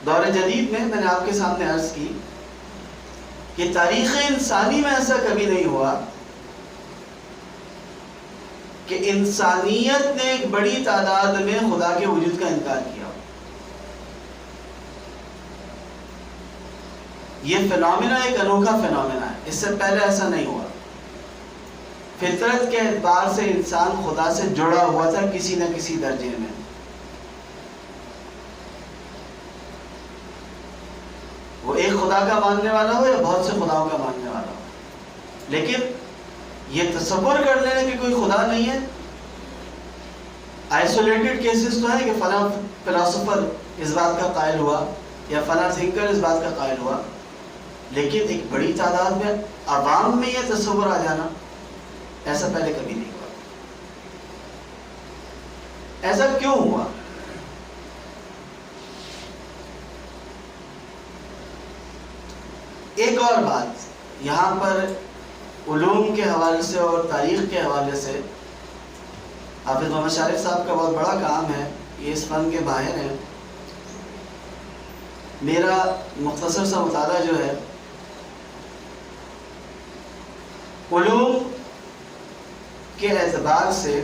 S1: دور جدید میں نے آپ کے سامنے عرض کی کہ تاریخ انسانی میں ایسا کبھی نہیں ہوا کہ انسانیت نے ایک بڑی تعداد میں خدا کے وجود کا انکار کیا. یہ فینومینا ایک انوکھا فینومینا ہے. اس سے پہلے ایسا نہیں ہوا. فطرت کے اعتبار سے انسان خدا سے جڑا ہوا تھا کسی نہ کسی درجے میں. وہ ایک خدا کا ماننے والا ہو یا بہت سے خداؤں کا ماننے والا ہو لیکن یہ تصور کر لینا کہ کوئی خدا نہیں ہے. آئسولیٹڈ کیسز تو ہیں کہ فلاں فلاسفر اس بات کا قائل ہوا یا فلاں تھنکر اس بات کا قائل ہوا لیکن ایک بڑی تعداد میں عوام میں یہ تصور آ جانا ایسا پہلے کبھی نہیں ہوا. ایسا کیوں ہوا؟ ایک اور بات یہاں پر علوم کے حوالے سے اور تاریخ کے حوالے سے حافظ محمد شارف صاحب کا بہت بڑا کام ہے. یہ اس فن کے باہر ہیں. میرا مختصر سا مطالعہ جو ہے علوم کے اعتبار سے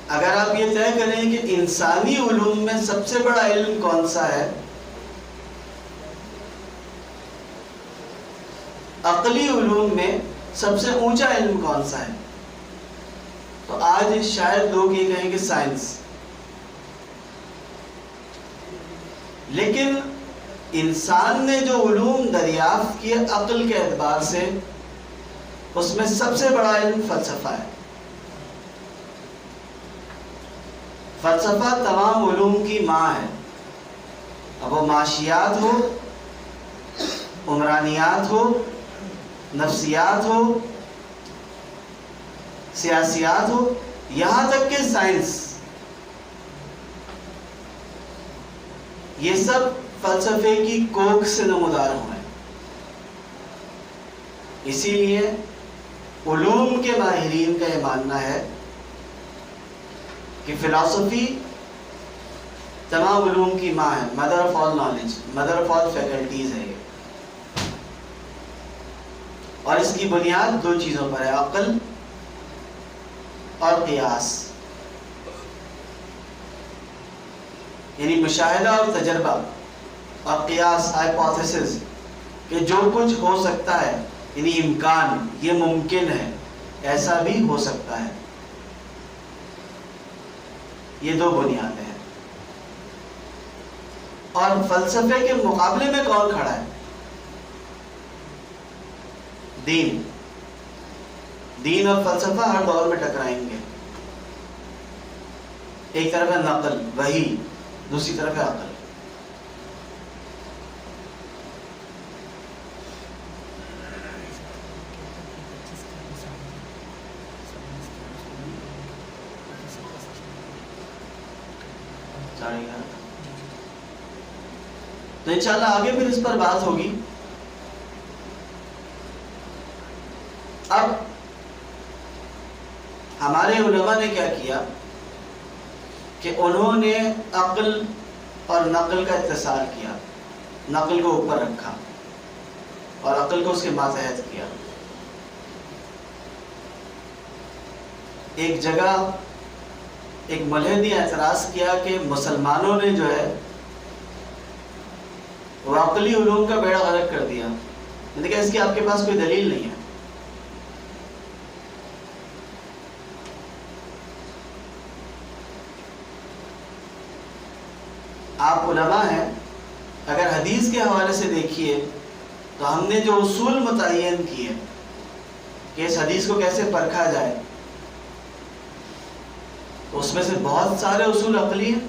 S1: اگر آپ یہ طے کریں کہ انسانی علوم میں سب سے بڑا علم کون سا ہے, عقلی علوم میں سب سے اونچا علم کون سا ہے, تو آج شاید لوگ یہ کہیں کہ سائنس. لیکن انسان نے جو علوم دریافت کیے عقل کے اعتبار سے اس میں سب سے بڑا علم فلسفہ ہے. فلسفہ تمام علوم کی ماں ہے. اب وہ معاشیات ہو, عمرانیات ہو, نفسیات ہو, سیاسیات ہو, یہاں تک کہ سائنس, یہ سب فلسفے کی کوکھ سے نمودار ہوئے. اسی لیے علوم کے ماہرین کا یہ ماننا ہے کہ فلسفی تمام علوم کی ماں ہے, mother of all knowledge, mother of all faculties ہے یہ. اور اس کی بنیاد دو چیزوں پر ہے, عقل اور قیاس, یعنی مشاہدہ اور تجربہ, اور قیاس ہائپوتھیسس کہ جو کچھ ہو سکتا ہے, یعنی امکان, یہ ممکن ہے, ایسا بھی ہو سکتا ہے. یہ دو بنیادیں ہیں. اور فلسفے کے مقابلے میں کون کھڑا ہے؟ دین. دین اور فلسفہ ہر دور میں ٹکرائیں گے. ایک طرف ہے نقل, وحی, دوسری طرف ہے عقل. تو انشاءاللہ آگے پھر اس پر بات ہوگی. اب ہمارے علماء نے کیا کیا کہ انہوں نے عقل اور نقل کا اتصال کیا، نقل کو اوپر رکھا اور عقل کو اس کے ماتحت کیا. ایک جگہ ایک ملحد نے اعتراض کیا کہ مسلمانوں نے جو ہے وہ عقلی علوم کا بیڑا غرق کر دیا. میں نے کہا اس کی آپ کے پاس کوئی دلیل نہیں ہے. آپ علماء ہیں، اگر حدیث کے حوالے سے دیکھیے تو ہم نے جو اصول متعین کیے کہ اس حدیث کو کیسے پرکھا جائے، تو اس میں سے بہت سارے اصول عقلی ہیں.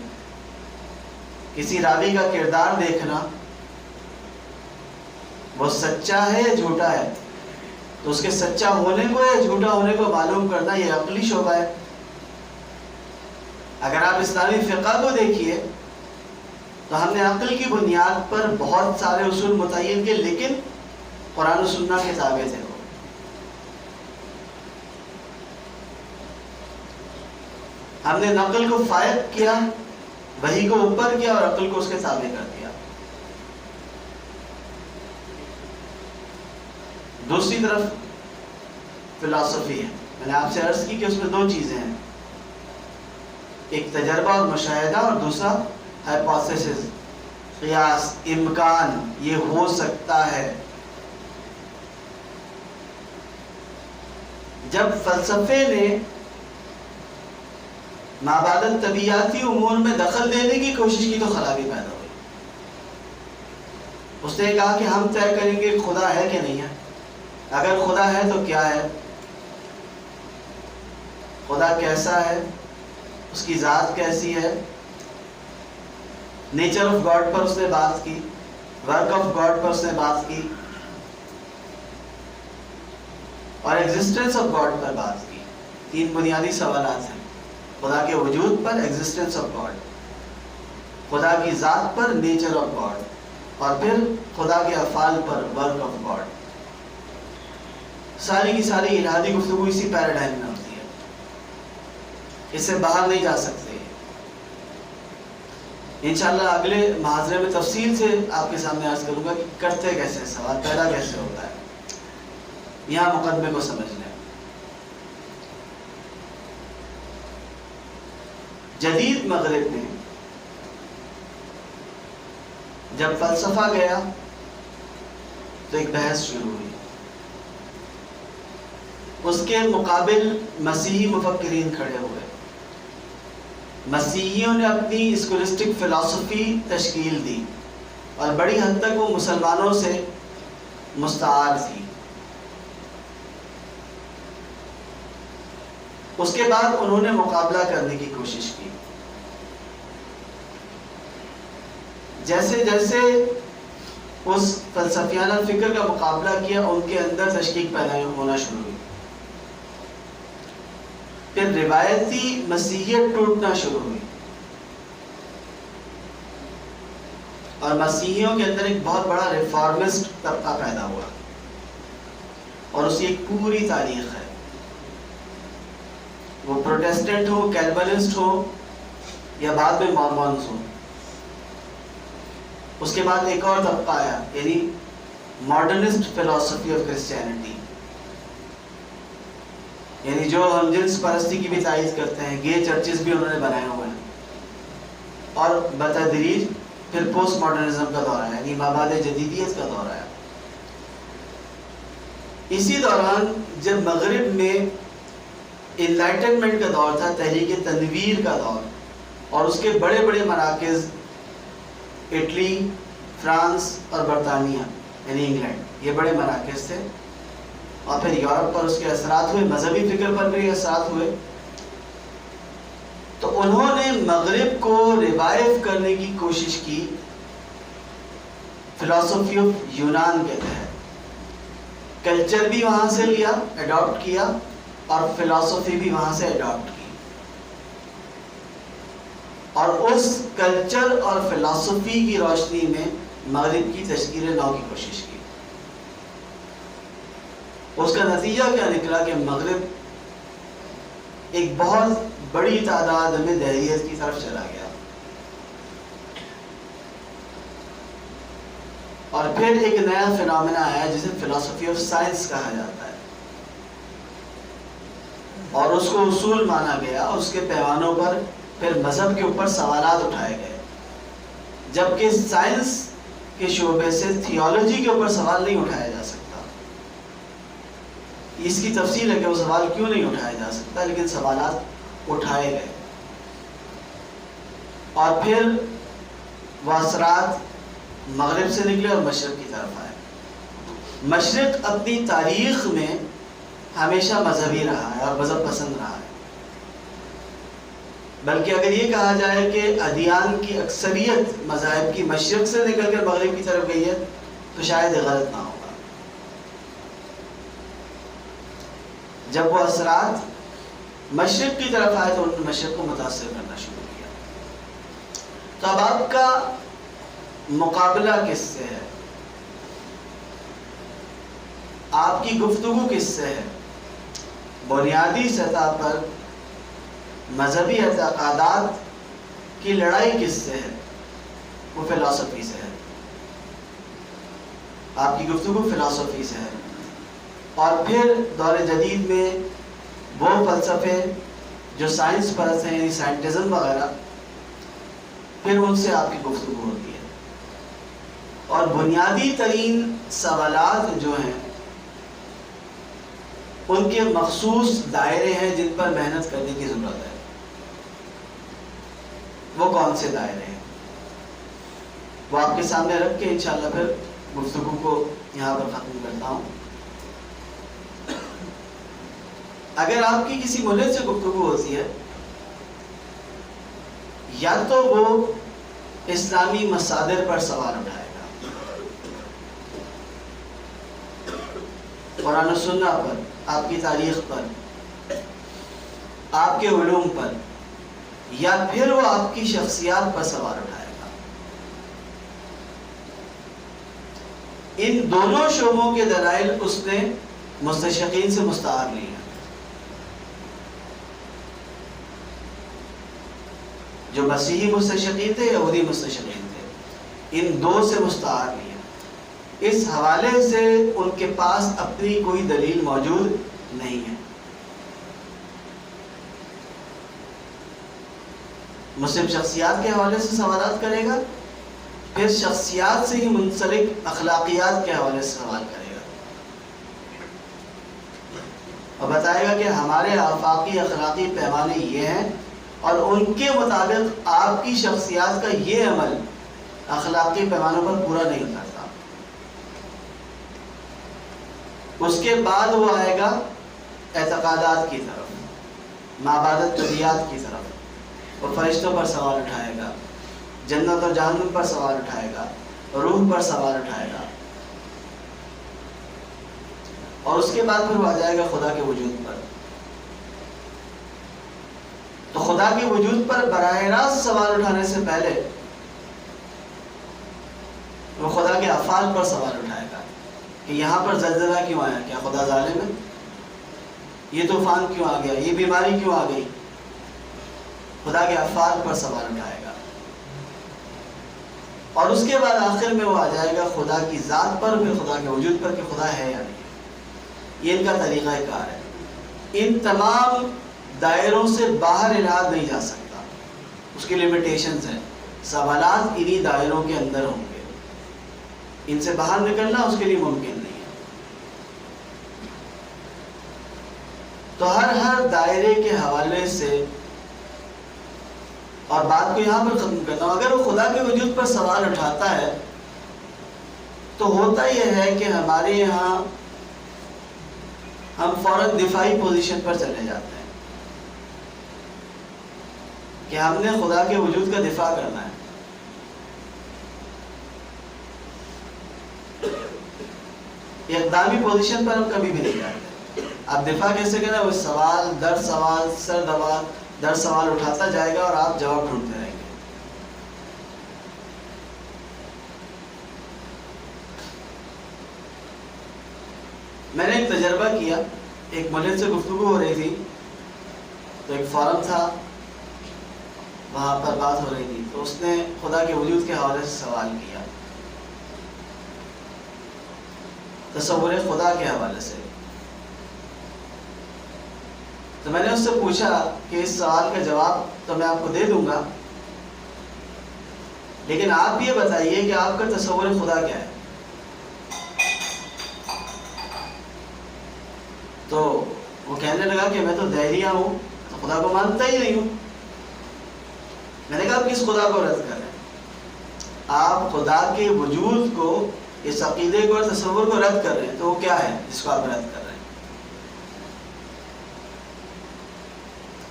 S1: کسی راوی کا کردار دیکھنا، وہ سچا ہے یا جھوٹا ہے، تو اس کے سچا ہونے کو یا جھوٹا ہونے کو معلوم کرنا یہ عقلی شعبہ ہے. اگر آپ اسلامی فقہ کو دیکھیے تو ہم نے عقل کی بنیاد پر بہت سارے اصول متعین کیے، لیکن قرآن و سنت کے تابع تھے. ہم نے نقل کو فائق کیا، وحی کو اوپر کیا اور عقل کو اس کے تابع کر دیا. دوسری طرف فلسفی ہے. میں نے آپ سے عرض کی کہ اس میں دو چیزیں ہیں، ایک تجربہ اور مشاہدہ، اور دوسرا ہائپوتھیسس، قیاس، امکان، یہ ہو سکتا ہے. جب فلسفے نے مابعد طبیعتی امور میں دخل دینے کی کوشش کی تو خرابی پیدا ہوئی. اس نے کہا کہ ہم طے کریں گے خدا ہے کہ نہیں ہے، اگر خدا ہے تو کیا ہے، خدا کیسا ہے، اس کی ذات کیسی ہے. نیچر آف گاڈ پر اس نے بات کی، ورک آف گاڈ پر اس نے بات کی، اور ایگزسٹنس آف گاڈ پر بات کی. تین بنیادی سوالات ہیں، خدا کے وجود پر ایگزسٹنس آف گاڈ، خدا کی ذات پر نیچر آف گاڈ، اور پھر خدا کے افعال پر ورک آف گاڈ. ساری کی ساری الہادی گفتگو اسی پیراڈائم میں ہوتی ہے، اس سے باہر نہیں جا سکتے. انشاءاللہ اگلے محاضرے میں تفصیل سے آپ کے سامنے عرض کروں گا کہ کرتے کیسے، سوال پیدا کیسے ہوتا ہے. یہاں مقدمے کو سمجھ لیں. جدید مغرب میں جب فلسفہ گیا تو ایک بحث شروع ہوئی. اس کے مقابل مسیحی مفکرین کھڑے ہوئے. مسیحیوں نے اپنی اسکولسٹک فلسفی تشکیل دی اور بڑی حد تک وہ مسلمانوں سے مستعار تھی. اس کے بعد انہوں نے مقابلہ کرنے کی کوشش کی. جیسے جیسے اس فلسفیانہ فکر کا مقابلہ کیا، ان کے اندر تشکیک پیدا ہونا شروع ہوئی. پھر روایتی مسیحیت ٹوٹنا شروع ہوئی اور مسیحیوں کے اندر ایک بہت بڑا ریفارمسٹ طبقہ پیدا ہوا، اور اس کی ایک پوری تاریخ ہے. وہ پروٹیسٹنٹ ہو، کیلبنسٹ ہو، یا بعد میں مارمونز ہو. اس کے بعد ایک اور طبقہ آیا، یعنی ماڈرنسٹ فلسفی آف کرسچینٹی، یعنی جو ہم جنس پرستی کی بھی تائید کرتے ہیں. گے چرچز بھی انہوں نے بنائے ہوئے ہیں. اور بتدریج پھر پوسٹ ماڈرنزم کا دور آیا، یعنی مابعد جدیدیت کا دور آیا. اسی دوران جب مغرب میں انلائٹنمنٹ کا دور تھا، تحریک تنویر کا دور، اور اس کے بڑے بڑے مراکز اٹلی، فرانس اور برطانیہ یعنی انگلینڈ، یہ بڑے مراکز تھے. اور پھر یورپ پر اس کے اثرات ہوئے، مذہبی فکر پر بھی اثرات ہوئے. تو انہوں نے مغرب کو ریوائیو کرنے کی کوشش کی فلسفی آف یونان کے تحت. کلچر بھی وہاں سے لیا، اڈاپٹ کیا، اور فلسفی بھی وہاں سے اڈاپٹ کی. اور اس کلچر اور فلسفی کی روشنی میں مغرب کی تشکیل نو کی کوشش کی. اس کا نتیجہ کیا نکلا کہ مغرب ایک بہت بڑی تعداد میں دہریت کی طرف چلا گیا. اور پھر ایک نیا فنامنا آیا جسے فلسفی آف سائنس کہا جاتا ہے، اور اس کو اصول مانا گیا. اس کے پیمانوں پر پھر مذہب کے اوپر سوالات اٹھائے گئے، جبکہ سائنس کے شعبے سے تھیولوجی کے اوپر سوال نہیں اٹھایا جا سکتا. اس کی تفصیل ہے کہ وہ سوال کیوں نہیں اٹھایا جا سکتا، لیکن سوالات اٹھائے گئے. اور پھر وہ اثرات مغرب سے نکلے اور مشرق کی طرف آئے. مشرق اپنی تاریخ میں ہمیشہ مذہبی رہا ہے اور مذہب پسند رہا ہے، بلکہ اگر یہ کہا جائے کہ ادیان کی اکثریت مذاہب کی مشرق سے نکل کر مغرب کی طرف گئی ہے تو شاید یہ غلط نہ ہوگا. جب وہ اثرات مشرق کی طرف آئے تو انہوں نے مشرق کو متاثر کرنا شروع کیا. تو اب آپ کا مقابلہ کس سے ہے؟ آپ کی گفتگو کس سے ہے؟ بنیادی سطح پر مذہبی اعتقادات کی لڑائی کس سے ہے؟ وہ فلسفی سے ہے. آپ کی گفتگو فلسفی سے ہے. اور پھر دور جدید میں وہ فلسفے جو سائنس پرست ہیں، یعنی سائنٹزم وغیرہ، پھر ان سے آپ کی گفتگو ہوتی ہے. اور بنیادی ترین سوالات جو ہیں ان کے مخصوص دائرے ہیں جن پر محنت کرنے کی ضرورت ہے. وہ کون سے دائرے ہیں؟ وہ آپ کے سامنے رکھ کے انشاءاللہ پھر گفتگو کو یہاں پر ختم کرتا ہوں. اگر آپ کی کسی ملحد سے گفتگو ہوتی ہے، یا تو وہ اسلامی مصادر پر سوال اٹھائے گا، قرآن و سنہ پر، آپ کی تاریخ پر، آپ کے علوم پر، یا پھر وہ آپ کی شخصیات پر سوال اٹھائے گا. ان دونوں شعبوں کے دلائل اس نے مستشرقین سے مستعار لی ہیں. جو مسیحی مستشرقین تھے، یہودی مستشرقین تھے، ان دو سے مستعار لی ہیں. اس حوالے سے ان کے پاس اپنی کوئی دلیل موجود نہیں ہے. مسلم شخصیات کے حوالے سے سوالات کرے گا، پھر شخصیات سے ہی منسلک اخلاقیات کے حوالے سے سوال کرے گا، اور بتائے گا کہ ہمارے آفاقی اخلاقی پیمانے یہ ہیں، اور ان کے مطابق آپ کی شخصیات کا یہ عمل اخلاقی پیمانوں پر پورا نہیں اترتا. اس کے بعد وہ آئے گا اعتقادات کی طرف، معبادت طبیعت کی طرف. وہ فرشتوں پر سوال اٹھائے گا، جنت اور جہنم پر سوال اٹھائے گا، روح پر سوال اٹھائے گا. اور اس کے بعد پھر وہ آ جائے گا خدا کے وجود پر. تو خدا کے وجود پر براہ راست سوال اٹھانے سے پہلے وہ خدا کے افعال پر سوال اٹھائے گا کہ یہاں پر زلزلہ کیوں آیا؟ کیا خدا ظالم ہے؟ یہ طوفان کیوں آ گیا؟ یہ بیماری کیوں آ گئی؟ خدا کے افعال پر سوال اٹھائے گا. اور اس کے بعد آخر میں وہ آ جائے گا خدا کی ذات پر، پھر خدا کے وجود پر کہ خدا ہے یا نہیں. یہ ان کا طریقہ کار ہے. ان تمام دائروں سے باہر الحاد نہیں جا سکتا، اس کی لیمیٹیشنز ہیں. سوالات انہی دائروں کے اندر ہوں گے، ان سے باہر نکلنا اس کے لیے ممکن نہیں ہے. تو ہر دائرے کے حوالے سے، اور بات کو یہاں پر ختم کرتا ہوں، اگر وہ خدا کے وجود پر سوال اٹھاتا ہے تو ہوتا یہ ہے کہ ہمارے یہاں ہم فوراً دفاعی پوزیشن پر چلے جاتے ہیں کہ ہم نے خدا کے وجود کا دفاع کرنا ہے. اقدامی پوزیشن پر ہم کبھی بھی نہیں جاتے. آپ دفاع کیسے کریں؟ وہ سوال در سوال، سر دوال در سوال اٹھاتا جائے گا اور آپ جواب ڈھونڈتے رہیں گے. میں نے ایک تجربہ کیا، ایک ملحد سے گفتگو ہو رہی تھی، تو ایک فورم تھا، وہاں پر بات ہو رہی تھی، تو اس نے خدا کے وجود کے حوالے سے سوال کیا، تصور خدا کے حوالے سے. تو میں نے اس سے پوچھا کہ اس سوال کا جواب تو میں آپ کو دے دوں گا، لیکن آپ یہ بتائیے کہ آپ کا تصور خدا کیا ہے. تو وہ کہنے لگا کہ میں تو دہریہ ہوں، تو خدا کو مانتا ہی نہیں ہوں. میں نے کہا آپ کس خدا کو رد کر رہے ہیں؟ آپ خدا کے وجود کو، اس عقیدے کو اور تصور کو رد کر رہے ہیں، تو وہ کیا ہے جس کو آپ رد کر رہے ہیں؟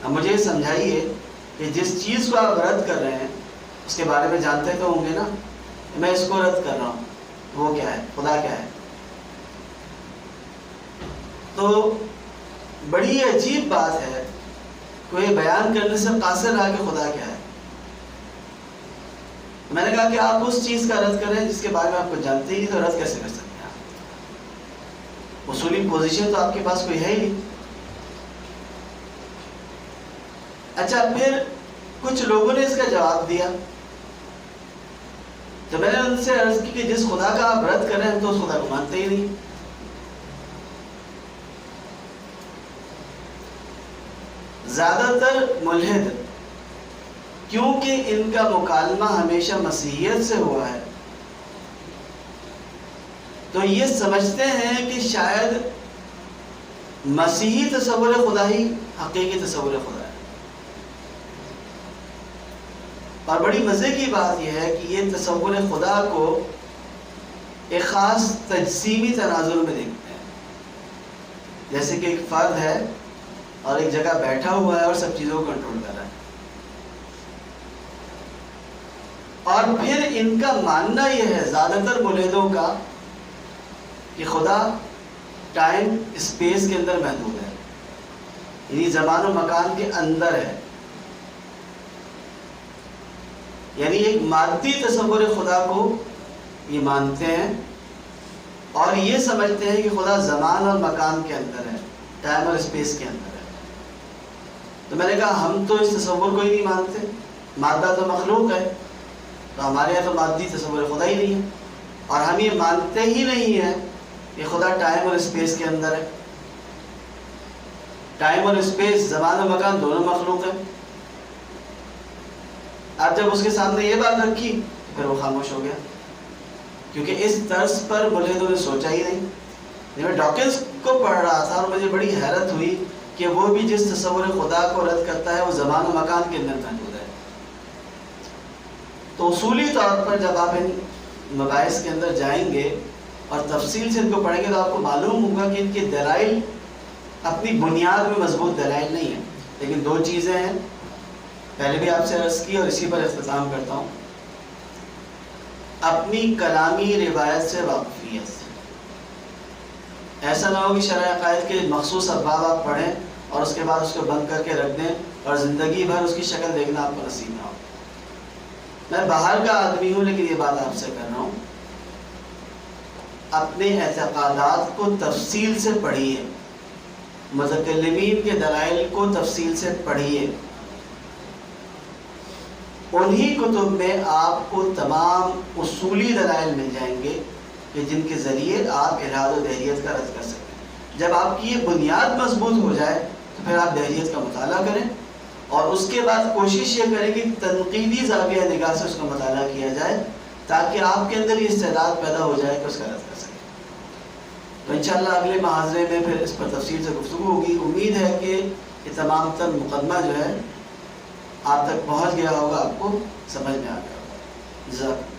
S1: اب مجھے یہ سمجھائیے کہ جس چیز کو آپ رد کر رہے ہیں اس کے بارے میں جانتے تو ہوں گے نا. میں اس کو رد کر رہا ہوں، تو وہ کیا ہے؟ خدا کیا ہے؟ تو بڑی عجیب بات ہے، کوئی بیان کرنے سے قاصر رہا کہ خدا کیا ہے. میں نے کہا کہ آپ اس چیز کا رد کریں جس کے بارے میں آپ کو جانتے ہی، تو رد کیسے کر سکتے ہیں آپ؟ اصولی پوزیشن تو آپ کے پاس کوئی ہے ہی نہیں. اچھا، پھر کچھ لوگوں نے اس کا جواب دیا، تو میں نے ان سے عرض کی کہ جس خدا کا آپ رد کر رہے ہیں تو اس خدا کو مانتے ہی نہیں. زیادہ تر ملحد، کیونکہ ان کا مکالمہ ہمیشہ مسیحیت سے ہوا ہے، تو یہ سمجھتے ہیں کہ شاید مسیحی تصور خدا ہی حقیقی تصور خدا ہے. اور بڑی مزے کی بات یہ ہے کہ یہ تصور خدا کو ایک خاص تجسیمی تناظر میں دیکھتے ہیں، جیسے کہ ایک فرد ہے اور ایک جگہ بیٹھا ہوا ہے اور سب چیزوں کو کنٹرول کر رہا ہے. اور پھر ان کا ماننا یہ ہے، زیادہ تر ملحدوں کا، کہ خدا ٹائم اسپیس کے اندر محدود ہے، یعنی زمان و مکان کے اندر ہے. یعنی ایک مادی تصور خدا کو یہ مانتے ہیں اور یہ سمجھتے ہیں کہ خدا زمان اور مکان کے اندر ہے، ٹائم اور اسپیس کے اندر ہے. تو میں نے کہا ہم تو اس تصور کو ہی نہیں مانتے، مادہ تو مخلوق ہے، تو ہمارے یہاں تو مادی تصور خدا ہی نہیں ہے، اور ہم یہ مانتے ہی نہیں ہیں کہ خدا ٹائم اور اسپیس کے اندر ہے. ٹائم اور اسپیس، زمان و مکان دونوں مخلوق ہیں. اب جب اس کے سامنے یہ بات رکھی پھر وہ خاموش ہو گیا، کیونکہ اس طرز پر ملحدوں نے سوچا ہی نہیں. میں ڈاکنز کو پڑھ رہا تھا اور مجھے بڑی حیرت ہوئی کہ وہ بھی جس تصور خدا کو رد کرتا ہے وہ زمان و مکان کے اندر محدود ہے. تو اصولی طور پر جب آپ ان مباحث کے اندر جائیں گے اور تفصیل سے ان کو پڑھیں گے تو آپ کو معلوم ہوگا کہ ان کے دلائل اپنی بنیاد میں مضبوط دلائل نہیں ہیں. لیکن دو چیزیں ہیں، پہلے بھی آپ سے عرض کی اور اسی پر اختتام کرتا ہوں. اپنی کلامی روایت سے واقفیت، ایسا نہ ہو کہ شرح عقائد کے مخصوص ابواب آپ پڑھیں اور اس کے بعد اس کو بند کر کے رکھ دیں اور زندگی بھر اس کی شکل دیکھنا آپ کو نصیب نہ ہو. میں باہر کا آدمی ہوں لیکن یہ بات آپ سے کر رہا ہوں، اپنے اعتقادات کو تفصیل سے پڑھیے، متکلمین کے دلائل کو تفصیل سے پڑھیے. انہی کتب میں آپ کو تمام اصولی دلائل مل جائیں گے کہ جن کے ذریعے آپ الحاد و دہریت کا رد کر سکتے ہیں. جب آپ کی یہ بنیاد مضبوط ہو جائے تو پھر آپ دہریت کا مطالعہ کریں اور اس کے بعد کوشش یہ کریں کہ تنقیدی زاویہ نگاہ سے اس کا مطالعہ کیا جائے تاکہ آپ کے اندر یہ استعداد پیدا ہو جائے کہ اس کا رد کر سکیں. تو انشاءاللہ اگلے محاضرے میں پھر اس پر تفصیل سے گفتگو ہوگی. امید ہے کہ یہ تمام تر مقدمہ جو ہے آپ تک پہنچ گیا ہوگا، آپ کو سمجھ میں آ گیا ہوگا. جزاک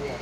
S3: Iya.